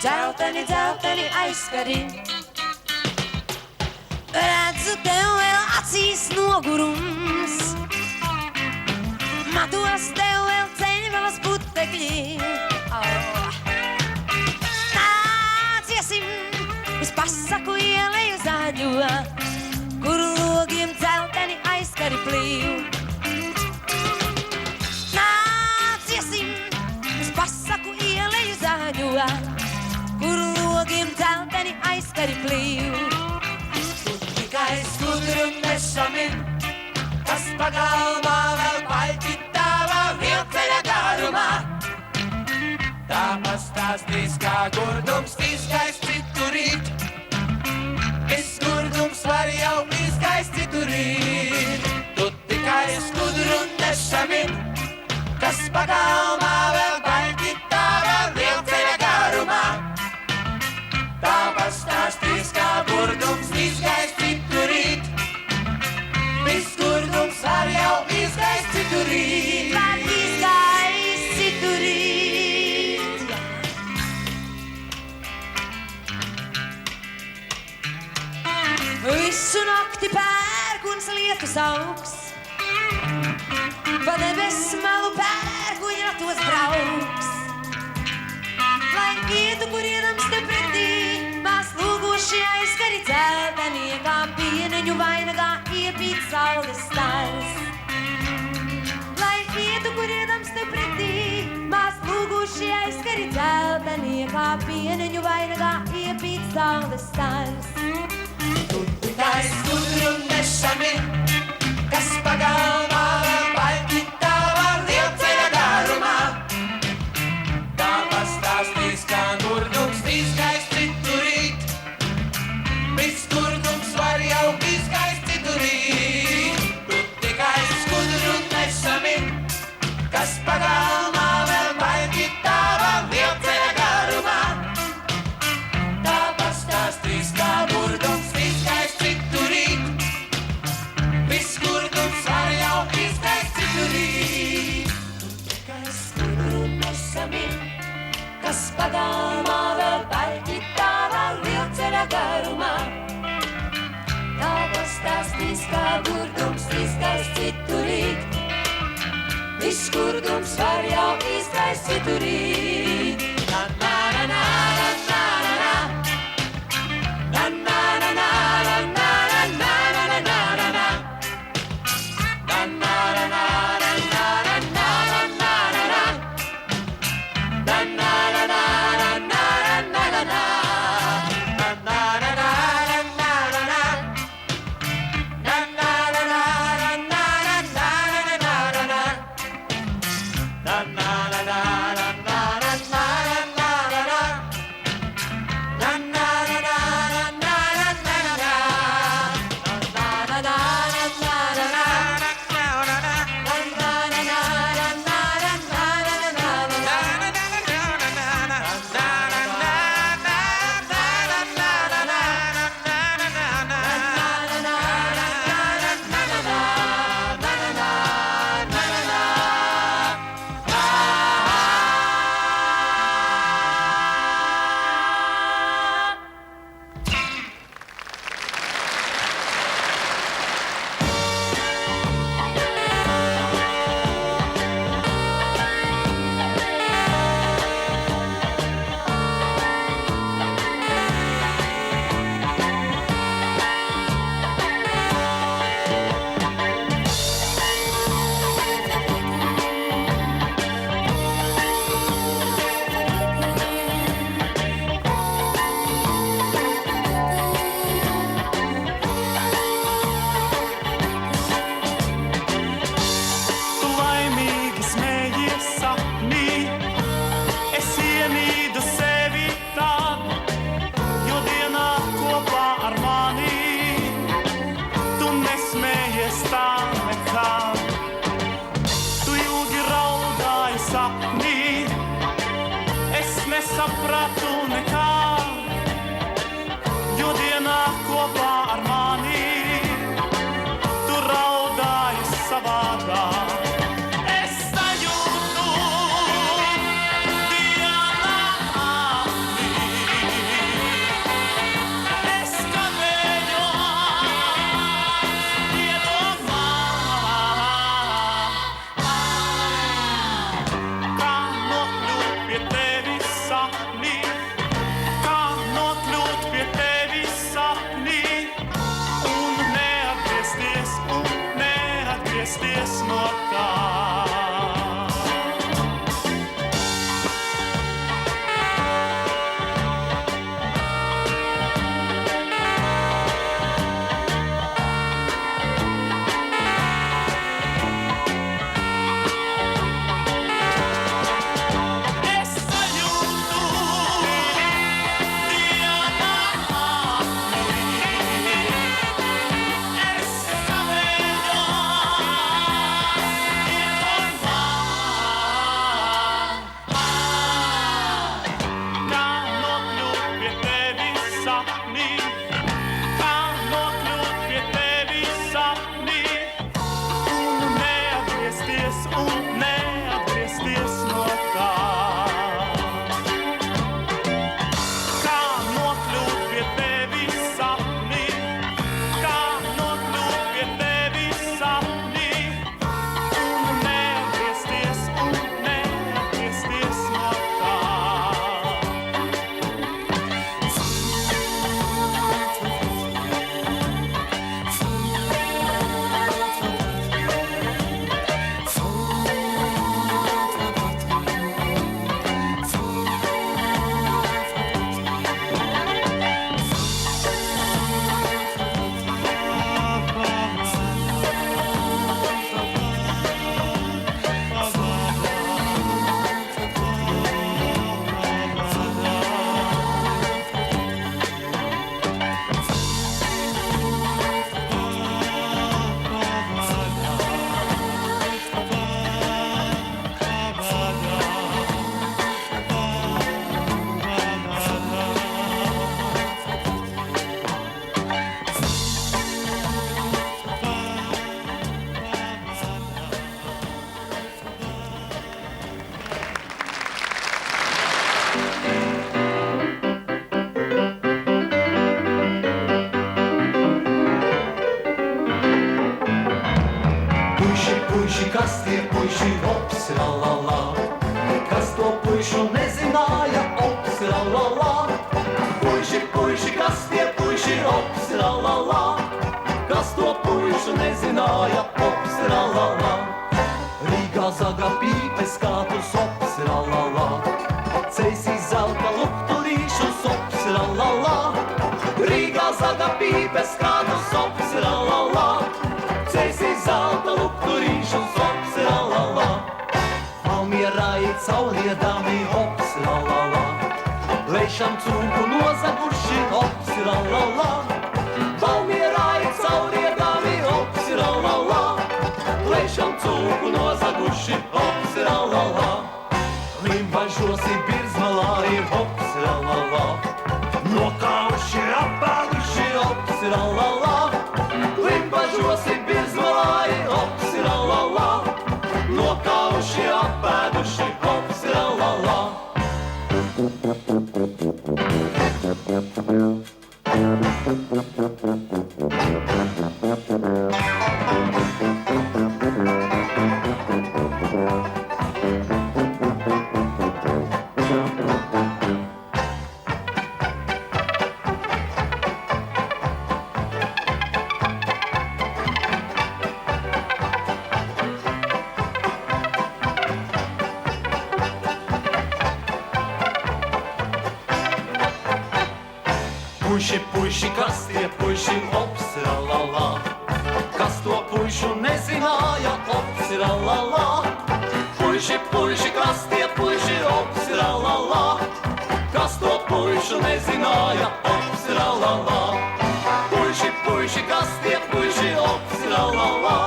Dzelteni, dzelteni aizskari, redzu tev vēl acīs nogurums. Matos tev vēl ceļvelas putekļi. Nāciesim uz pasaku ieleju zaļo, kur logiem dzelteni aizskari plīv. Nāciesim uz pasaku ieleju zaļo, kur logiem dzelteni aizskari plīv. Tu tikai skudru nešamin, kas pagalmā vēl paļķi tava vilceļa garumā. Tā pastāstīs, kā gurdums izgaist citurīt. Viss gurdums var jau izgaist citurīt. Tu tikai skudru nešamin, kas pagalmā vēl paļķi tava vilceļa garumā. Tā pastāstīs, kā gurdums izgaist citurīt. Viss gurdums var jau izgaist citurīt. Var izgaist citurīt. Visu nakti pērkuns lietus augs, pa debesu malu pērkuņa ratos brauks. Lai ietu, kur iedams te pretī, mās lūguši aizskari dzeltenie, kā pieneņu vainagā iepīt saules stars. Lai ietu, kur iedams te pretī, mās lūguši aizskari dzeltenie, kā pieneņu vainagā iepīt saules stars. Tu tikai skudru nešamin, kas pagalmā vēl paļķi tava lielceļa garumā. Tā pastāstīs, kā gurdums izgaist citurīt. Viss gurdums var jau izgaist citurīt. Tu tikai skudru nešamin, kas pagalmā vēl paļķi tava lielceļa garumā. Tā pastāstīs, kā gurdums izgaist citurīt. Viss gurdums var jau izgaist citurīt. Tu tikai skudru nešamin, kas pagalmā vēl paļķi tava lielceļa garumā. Tā pastāstīs, kā gurdums izgaist citurīt. Viss gurdums var jau izgaist citurīt. Na na na na na na na na na na na na na na na na. Na na na na na na na na na. Na na na na na na na na na. Na na na na na na na. nesapratu nekā, jo dienā kopā ar mani tu raudāji savādāk. Es sajūtu dienā apnī, es kavējos iedomā, kā nokļūt pie tevis sapnī, kā nokļūt pie tevis sapnī un neatgriezties no tā. Es sajūtu dienā apnī, es kavējos iedomā, kā nokļūt pie tevis sapnī, kā nokļūt pie tevis sapnī un neatgriezties no tā. Kā nokļūt pie tevis sapnī, kā nokļūt pie tevis sapnī un neatgriezties no tā. Puiši, puiši, kas tie puiši, ops, la la la. Kas to puišu nezināja, ops, la la la. Puiši, puiši, kas tie puiši, ops, la la la. Kas to puišu nezināja, ops, la la la. Rīgā zaga pīpes kātus, ops, la la la. Ceļsī zelta lukturīšus, ops, la la la. Rīgā zaga pīpes kātus, ops, la la la. Ceļsī zelta lukturīšus, ops, la la la. Valmierā iet cauriedami, ops, la la la. Lešam cūku nozaguši, ops, la la la. Valmierā iet cauriedami, ops, la la la. Lešam cūku nozaguši, ops, la la la. Limbažosi Birzmalā ir, ops, la la la. Nokauši apēduši, ops, la la la. Limbažosi Birzmalā ir, ops, la la la. Nokauši apēduši, ops, la la la. Puiši, puiši, kas tie puiši, ops, la la la. Kas to puišu nezināja, ops, la la la. Puiši, puiši, kas tie puiši, ops, la la la. Kas to puišu nezināja, ops, la la la. Puiši, puiši, kas tie puiši, ops, la la la.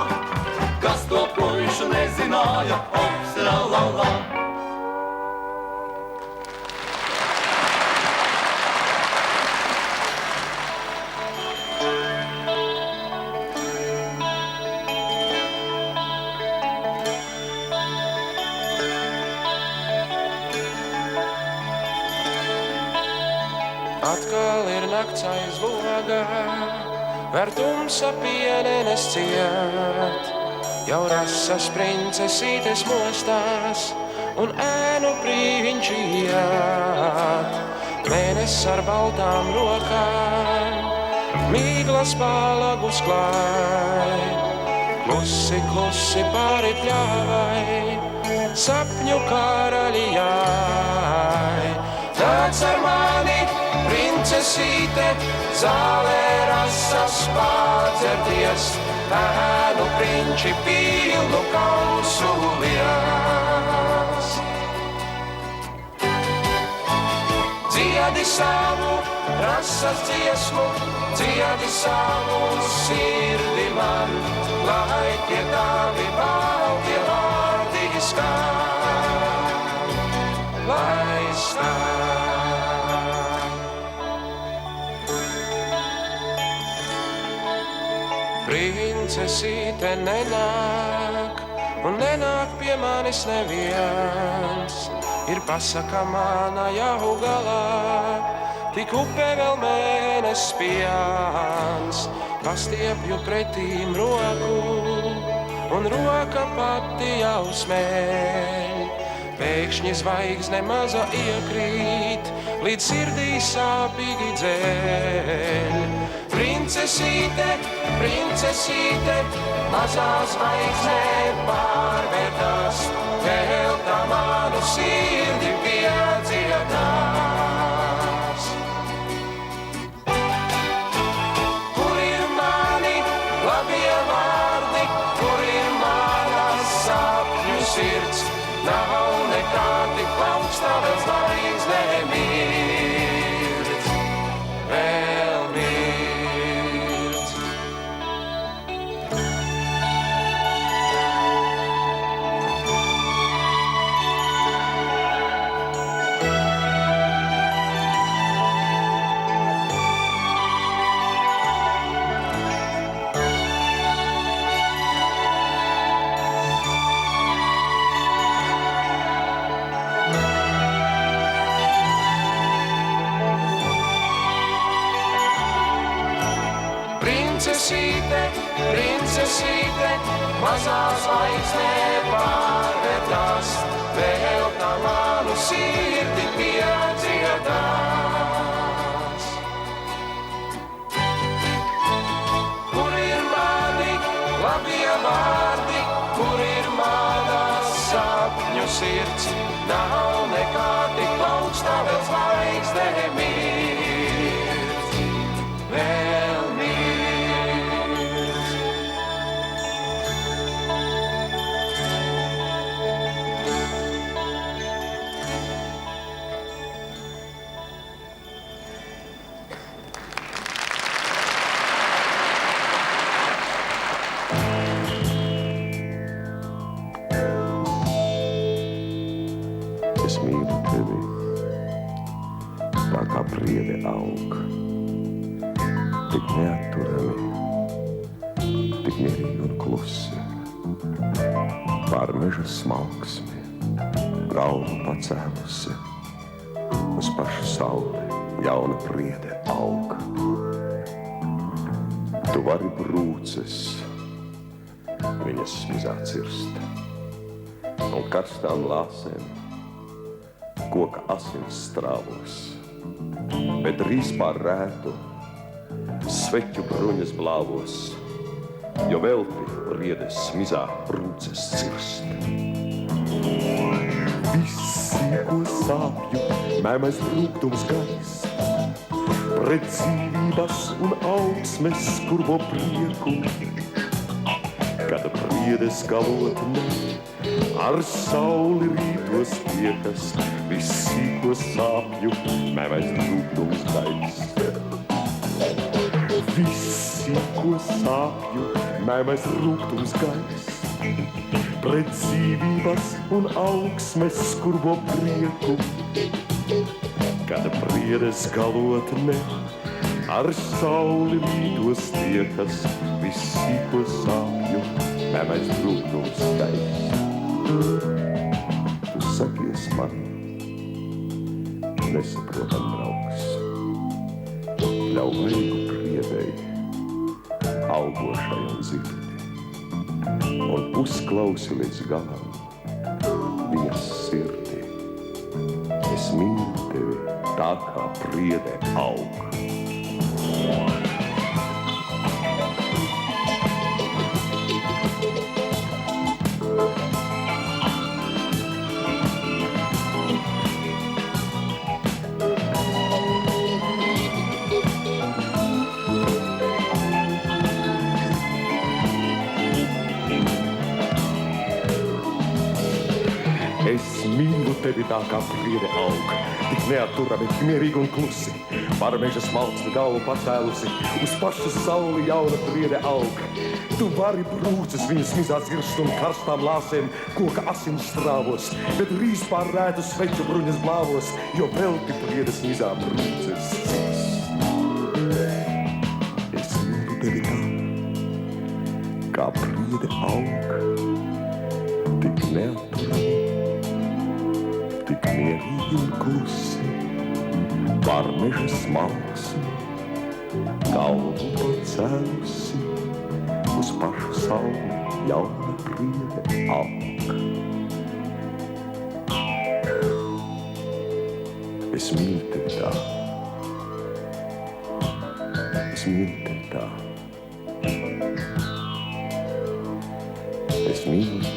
Kas to puišu nezināja, ops, la la la. Atkal ir nakts aiz loga, ver tumsa pienenes ciet. Jau rasas princesītes mostās un ēnu brīviņš iet. Mēnes ar baltām rokām, mīglas pālagus klāj. Klusi, klusi pāri pļāvai, sapņu karaļijai. Nāc ar mani, princesīte, zālē rasas pārdzerties, ēnu prinči pilnu kausu lies. Dziedi savu rasas dziesmu, dziedi savu sirdi man, lai tie tavi balti vārdi skan, lai skan. Princesīte nenāk, un nenāk pie manis neviens. Ir pasaka mana jau galā, tik upē vēl mēnes piens. Pastiepju pretīm roku, un roka pati jau smēļ. Pēkšņi zvaigzne maza iekrīt, līdz sirdī sāpīgi dzēļ. Princesīte, princesīte, mazā zvaigznē pārvērtās, vēl tā manu sirdi piedziedās. Kur ir mani labie vārdi, kur ir manas sapņu sirds, nav nekā tik plaukstā vēl zvaigznē mirdz, vēl mirdz. Princesīte, princesīte, mazā zvaigznē pārvērtās, vēl tā manu sirdi piedziedās. Kur ir mani labie vārdi, kur ir manas sapņu sirds, nav nekā tik augstā vēl zvaigznē mirdz, vēl mirdz. Es mīlu tevi, tā kā priede aug, tik neatturami, tik mierīgi un klusi. Pār meža smalksmi, galvu pacēlusi, uz pašu sauli jauna priede aug. Tu vari brūces, viņas smizā cirst, un karstām lāsēm koka asins strāvos, bet drīz pār rētu sveķu bruņas blāvos, jo velti riedes smizā brūces cirst. Visi, ko sāpju, mēmais rūgtums gais, pret dzīvības un augsmes skurbo prieku, kad priedes galotne ar sauli rītos tiekas, visi, ko sāpju, mēmais rūgtums gais. Visi, ko sāpju, mēmais rūgtums gais, pret dzīvības un augsmes skurbo prieku, kad priedes galotne ar sauli rītos tiekas, visi, ko sāpju, mēmais rūgtums gais. Tu sakies man, nesaprotam draugs, Ļauj vaigu priedei, augošai un zirdi, un uzklausi līdz galam viņas sirdi. Es mīlu tevi tā kā priede aug. Es mīlu tevi tā kā priede aug, tik neatturami, tik mierīgi un klusi. Par meža smalksni galvu pacēlusi, uz pašu sauli jauna priede aug. Tu vari brūces viņas mizā zirst un karstām lāsēm koka asins strāvos, bet rīz pārrētu sveču bruņas blāvos, jo velti priedes mizā brūces cits. Es mīlu tevi tā, kā priede aug, tik neatturami, tik mierīgi un klusi, par meža smalksni, galvu pacēlusi, uz pašu sauli jauna priede aug. Es mīlu tevi tā, es mīlu tevi tā, es mīlu tevi.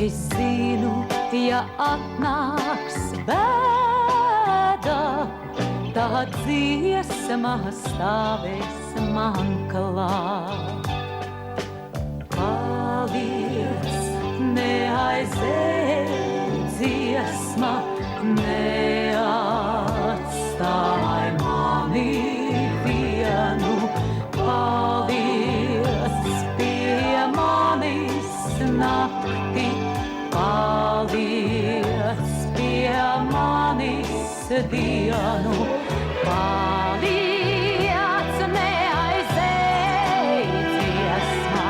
Es zinu, ja atnāks bēda, tā dziesma stāvēs man klāt. Paliec, neaizej, dziesma, neatstāj mani vienu. Paliec pie manis nakti, paliec pie manis dienu. Paliec, neaizej, dziesma,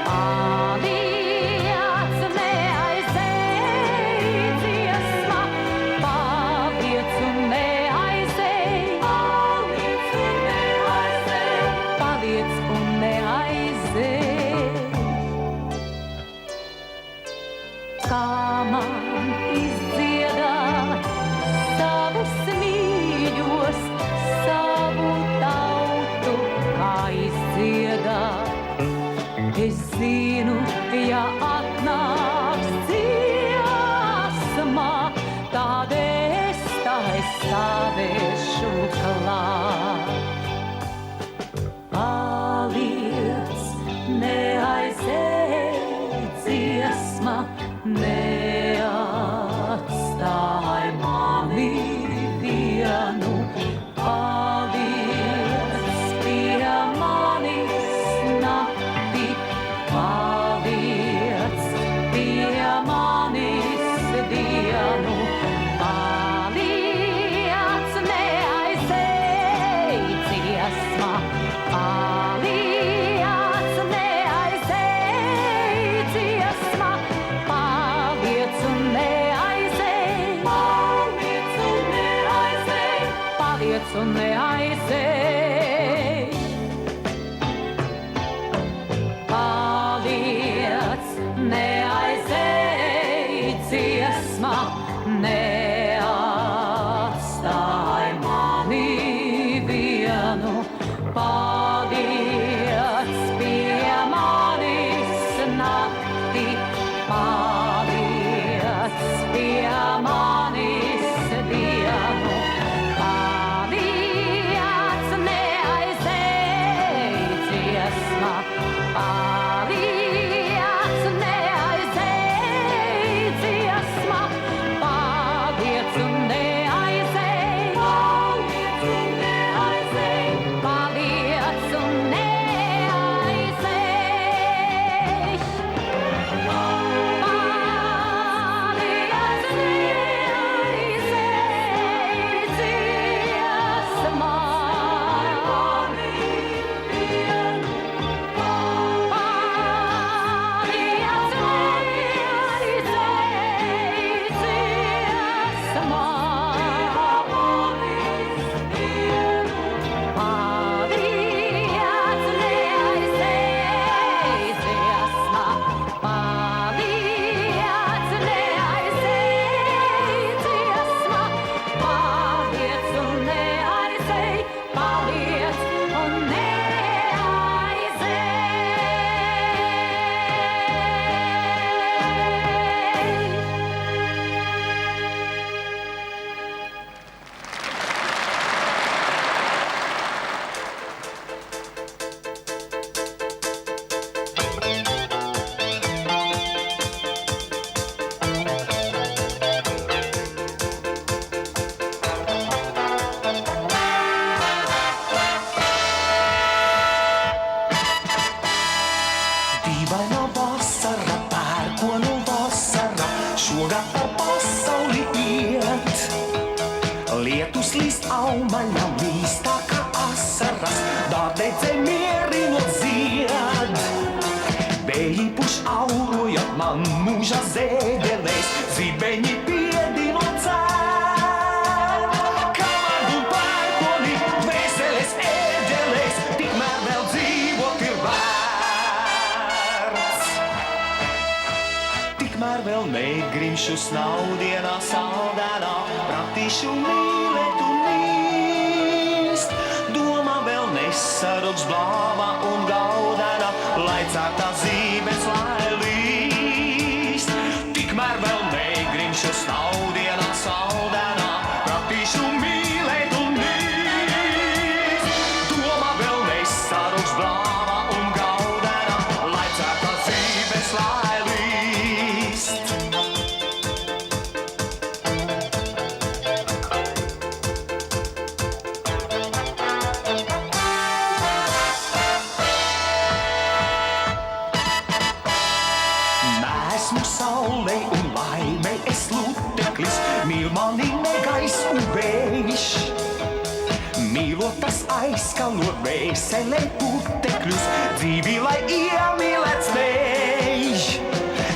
paliec, neaizej, dziesma, paliec un neaizej, paliec un neaizej, paliec un neaizej. Kā man izdziedāt savus mīļos, savu tautu, kā izdziedāt. Es zinu, ja atnāks dziesma, tad es tai stāvēšu klāt. Paliec, neaizej, dziesma, neatstāj mani vienu. Paliec pie manis nakti, paliec pie manis dienu. Paliec, neaizej, dziesma, paliec, neaizej, dziesma, paliec un neaizej, paliec un neaizej, paliec un neaizej. Paliec, neaizej, dziesma, neatstāj mani vienu. Paliec pie manis nakti, paliec pie manis dienu. Paliec, poga pa pasauli iet. Lietus līst aumaļā, līstā kā asaras, dārdeidzē mierinot zied. Vēji puš aurojot man mūža zēdelēs, zibeņi piedinot dzēr. Kamēr un pērkoni vēseles ēdelēs, tikmēr vēl dzīvot ir vērts. Tikmēr vēl negrimšu snaudienā saldēnā, pratīšu mīlēt un nīst. Doma vēl nesaruks blāva un gaudēnā, lai cērtā zīmes lai līst. Tikmēr vēl negrimšu snaudienā saldēnā, pratīšu mīlēt un nīst. Doma vēl nesaruks blāva un gaudēnā, lai cērtā zīmes lai līst. Esmu saulei un laimei es luteklis, mīl mani negais un vējš. Mīlot tas aizskalo vēselē putekļus, dzīvi lai iemīlēt spēj.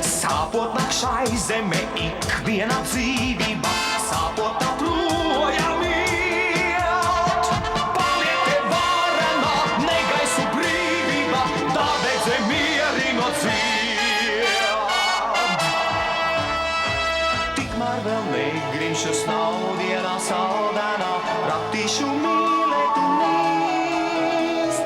Sāpot nakšai zeme ikviena dzīvība, sāpot tā projām iet. Paliek te varenā, negaisu brīvība, dārdeidzē mierinot zied. Tikmēr vēl negrimšu snaudienā saldēnā, pratīšu mīlēt un nīst.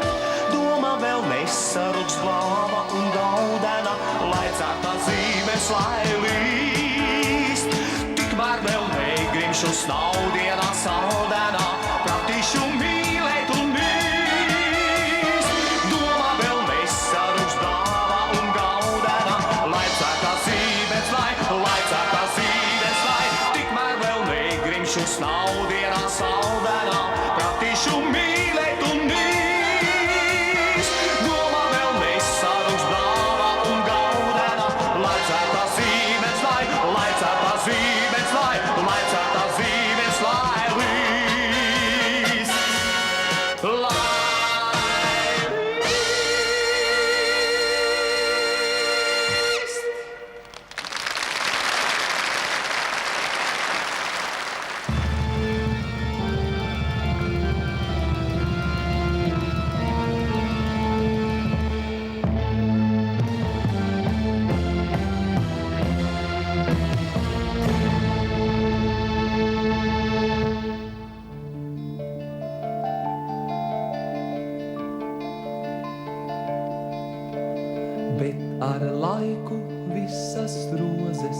Doma vēl nesaruks blāva un gaudēnā, lai cērtā zīmes lai līst. Tikmēr vēl negrimšu snaudienā saldēnā, pratīšu mīlēt un nīst. Doma vēl nesaruks blāva un gaudēnā, lai cērtā zīmes lai cērtā zīmes lai. Tikmēr vēl negrimšu snaudienā saldēnā, pratīšu mīlēt un nīst. Doma vēl nesaruks blāva un gaudēnā, lai cērtā zīmes lai cērtā zīmes lai cērtā zīmes lai līst. Bet ar laiku visas rozes,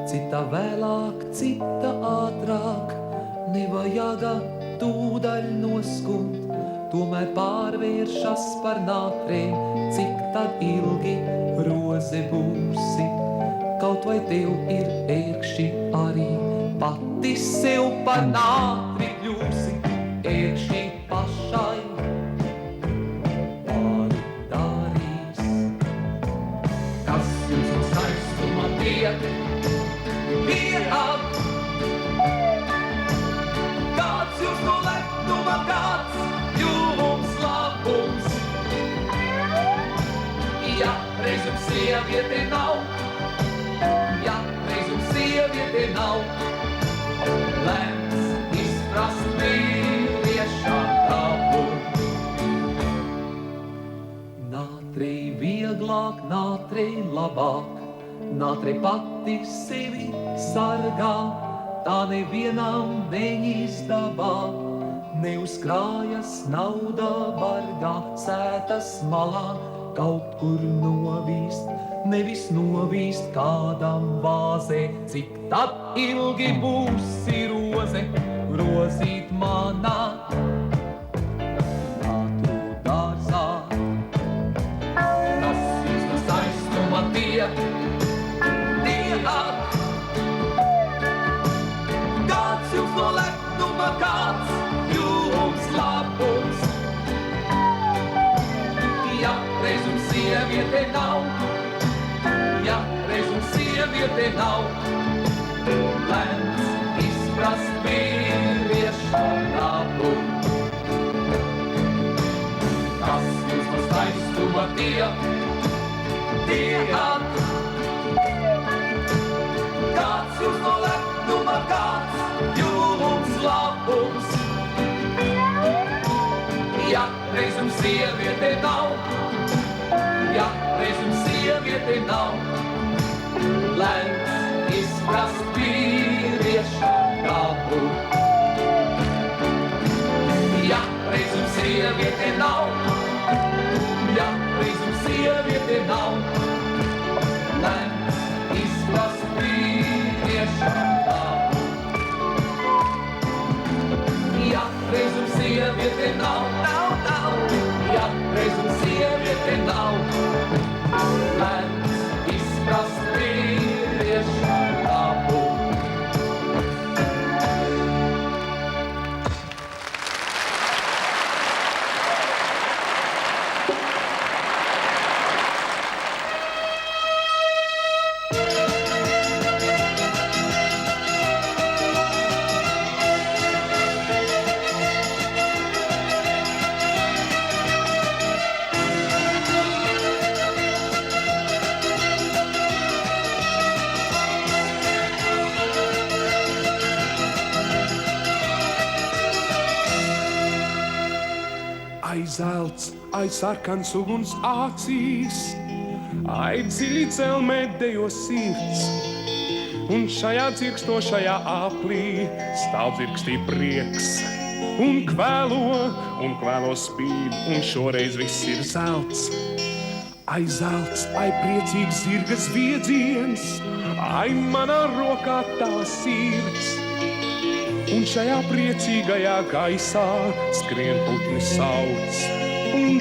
cita vēlāk, cita ātrāk, nevajaga tūdaļ noskumt, tomēr pārvēršas par nātrēm, cik tad ilgi roze būsi. Kaut vai tev ir ērkšķi arī, pati sev par nātri kļūsi, ērkšķi pašai pāri darīs. Kas jums no skaistuma tiek pierāk? Kāds jums no lepnuma, kāds jums labums? Ja reizum sieviete nav, ja reizum sieviete nav, lēms izprast vīriešā tavu. Nātrei vieglāk, nātrei labāk, nātrei pati sevi sargā, tā nevienam neizdabā, neuzkrājas nauda bargā, sētas malā kaut kur novīst, nevis novīst kādam vāzē, cik tad ilgi būsi roze, grozīt manā nātru dārzā. Tas jums no skaistuma tiek pierāk, kāds jums no lepnuma, kāds jums labums. Ja reizum sieviete nav, ja reizum sieviete nav, notiek. Kāds jūs no lepnuma, kāds jums labums. Ja reizum sieviete nav, ja reizum sieviete nav, lēns izprast vīrieša dabu. Ja reizum sieviete nav, ja reizum sieviete nav, lēns izprast vīrieša dabu. Ja reizum sieviete nav, ja reizum sieviete nav, lēns izprast vīrieša dabu. Ai zelts, ai sarkans uguns acīs, ai dziļi dzelmē dejo sirds. Un šajā dzirkstošajā aplī stāv dzirkstī prieks. Un kvēlo spīd, un šoreiz viss ir zelts. Ai zelts, ai priecīgs zirgas viedziens, ai manā rokā tava sirds. Un šajā priecīgajā gaisā skrien putni sauc un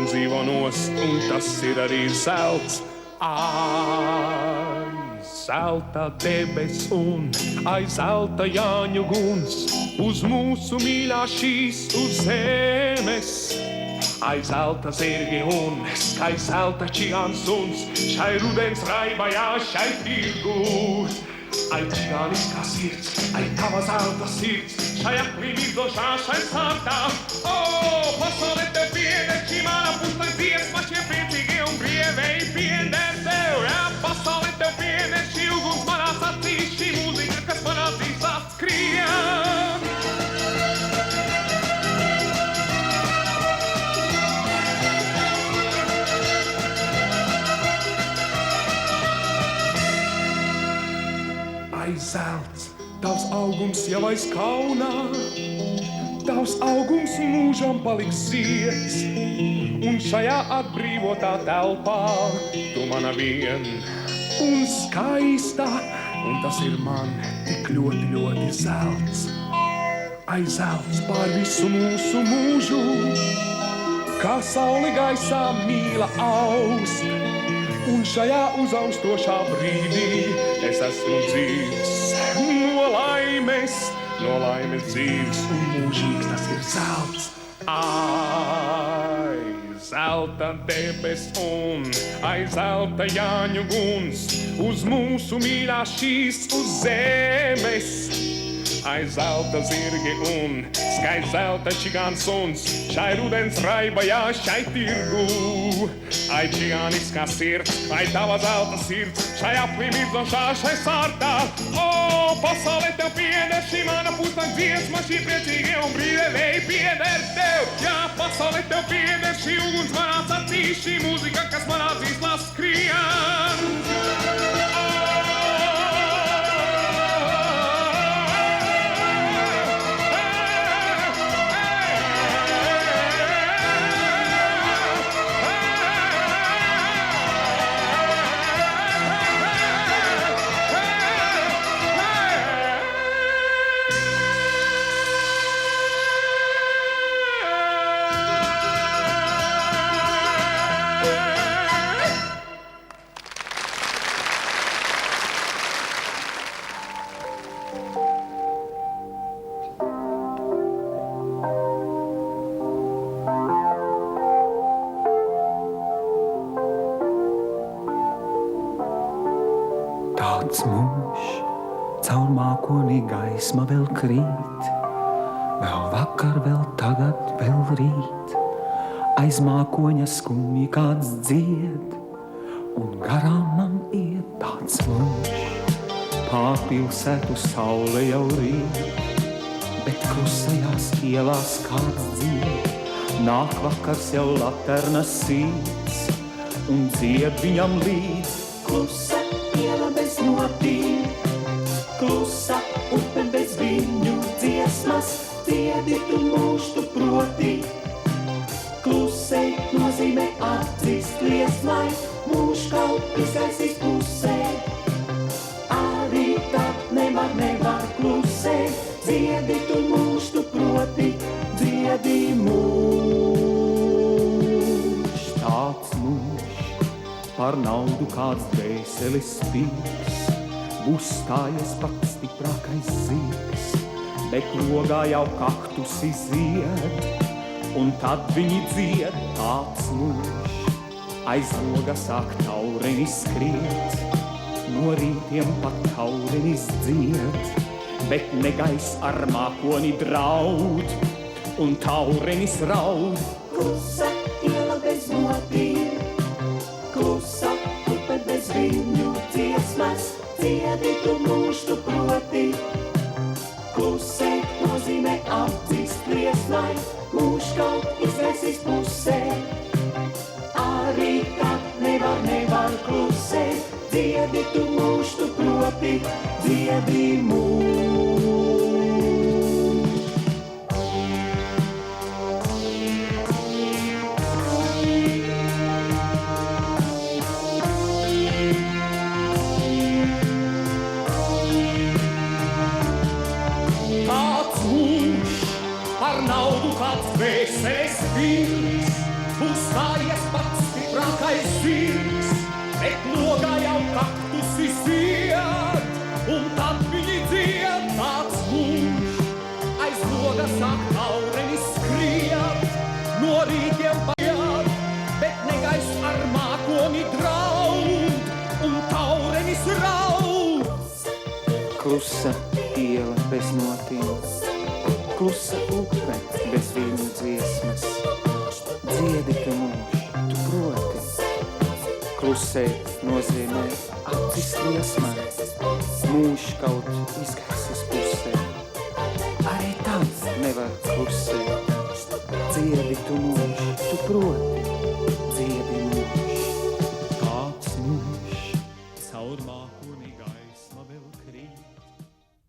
dzīvo nost, un tas ir arī zelts. Ai, zelta debes un ai zelta Jāņu guns uz mūsu mīļā šīs uz zemes. Ai zelta zirgi un skai zelta čigāns suns šai rudens raibajā šai tirgū. Ai čigāniskā sirds, ai tava zelta sirds, šai aklī mirdošā, šai sārtā. O, pasaulē tev pieder, šī mana pusta dziesma, šie priecīgie un brievēji pieder tev. Jā, pasaulē tev pieder, šī uguns manās acīs, šī mūzika, kas manā dzīvās skrien. Ai zelts, tavs augums jau aiz kaunā, tavs augums mūžam paliks zieds. Un šajā atbrīvotā telpā tu mana vien un skaista, un tas ir man tik ļoti, ļoti zelts. Ai zelts pār visu mūsu mūžu, kā sauli gaisā mīla aust. Un šajā uzaustošā brīdī es esmu dzīves no laimes dzīves, un mūžīgs tas ir zelts. Ai, zelta debes un ai zelta Jāņu guns uz mūsu mīļā šīs uz zemes. Ai zelta zirgi un skai zelta čigāns suns šai rudens raibajā šai tirgū. Ai čigāniskā sirds, ai tava zelta sirds, šai aplī mirdošā šai sārtā. O, pasaulē tev pieder, šī mana pusta dziesma, šī priecīgie un brīvēji pieder tev. Jā, pasaulē tev pieder, šī uguns manās acīs, šī mūzika, kas manā dzīslās skrien. Tāds mūžs, caur mākonī gaisma vēl krīt, vēl vakar, vēl tagad, vēl rīt. aiz mākoņa skumji kāds dzied, un garām man iet tāds mūžs. Pār pilsētu saule jau rīt, bet klusajās ielās kāds dzied. Nāk vakars jau laternas sīts, un dzied viņam līdz. Klusa iela bez notīm, klusa upe bez viņu dziesmas, dziedi tu mūž tu proti. Klusei nozīmē atzīst liesmai, mūž kaut izgaisīs pusē. Arī tad nevar klusēt, dziedi tu mūž tu proti, dziedi mūž. Tāds mūž, par naudu kāds dvēseles spīgs, būs stājies pats stiprākais zīgs, bet logā jau kaktusi zied, un tad viņi dzied. Tāds mūž, aiz loga sāk taurenis skriet, no rītiem pat taurenis dzied, bet negais ar mākoni draud, un taurenis raud. Klusa iela bez notīm, klusa upe bez viņu dziesmas, dziedi tu mūž tu proti. Klusē nozīmē apdzīst liesmai, mūž kaut izgaisīs pusē. Arī tad nevar klusēt, dziedi tu mūž tu proti, dziedi mūž. Tāds mūž, par naudu kāds dvēseles spīgs, būs stājies pats stiprākais zīgs, bet logā jau kaktusi zied, un tad viņi dzied. Tāds mūž, aiz loga sāk taurenis skriet, no rītiem paiet, bet negais ar mākoni draud, un taurenis raud. Klusa iela bez notīm, klusa upe bez viņu dziesmas, dziedi tu mūž tu proti. Klusēt nozīmē apdzist liesmai, mūž kaut izgaisis pusē. Arī tam nevar klusēt, dziedi tu mūž tu proti.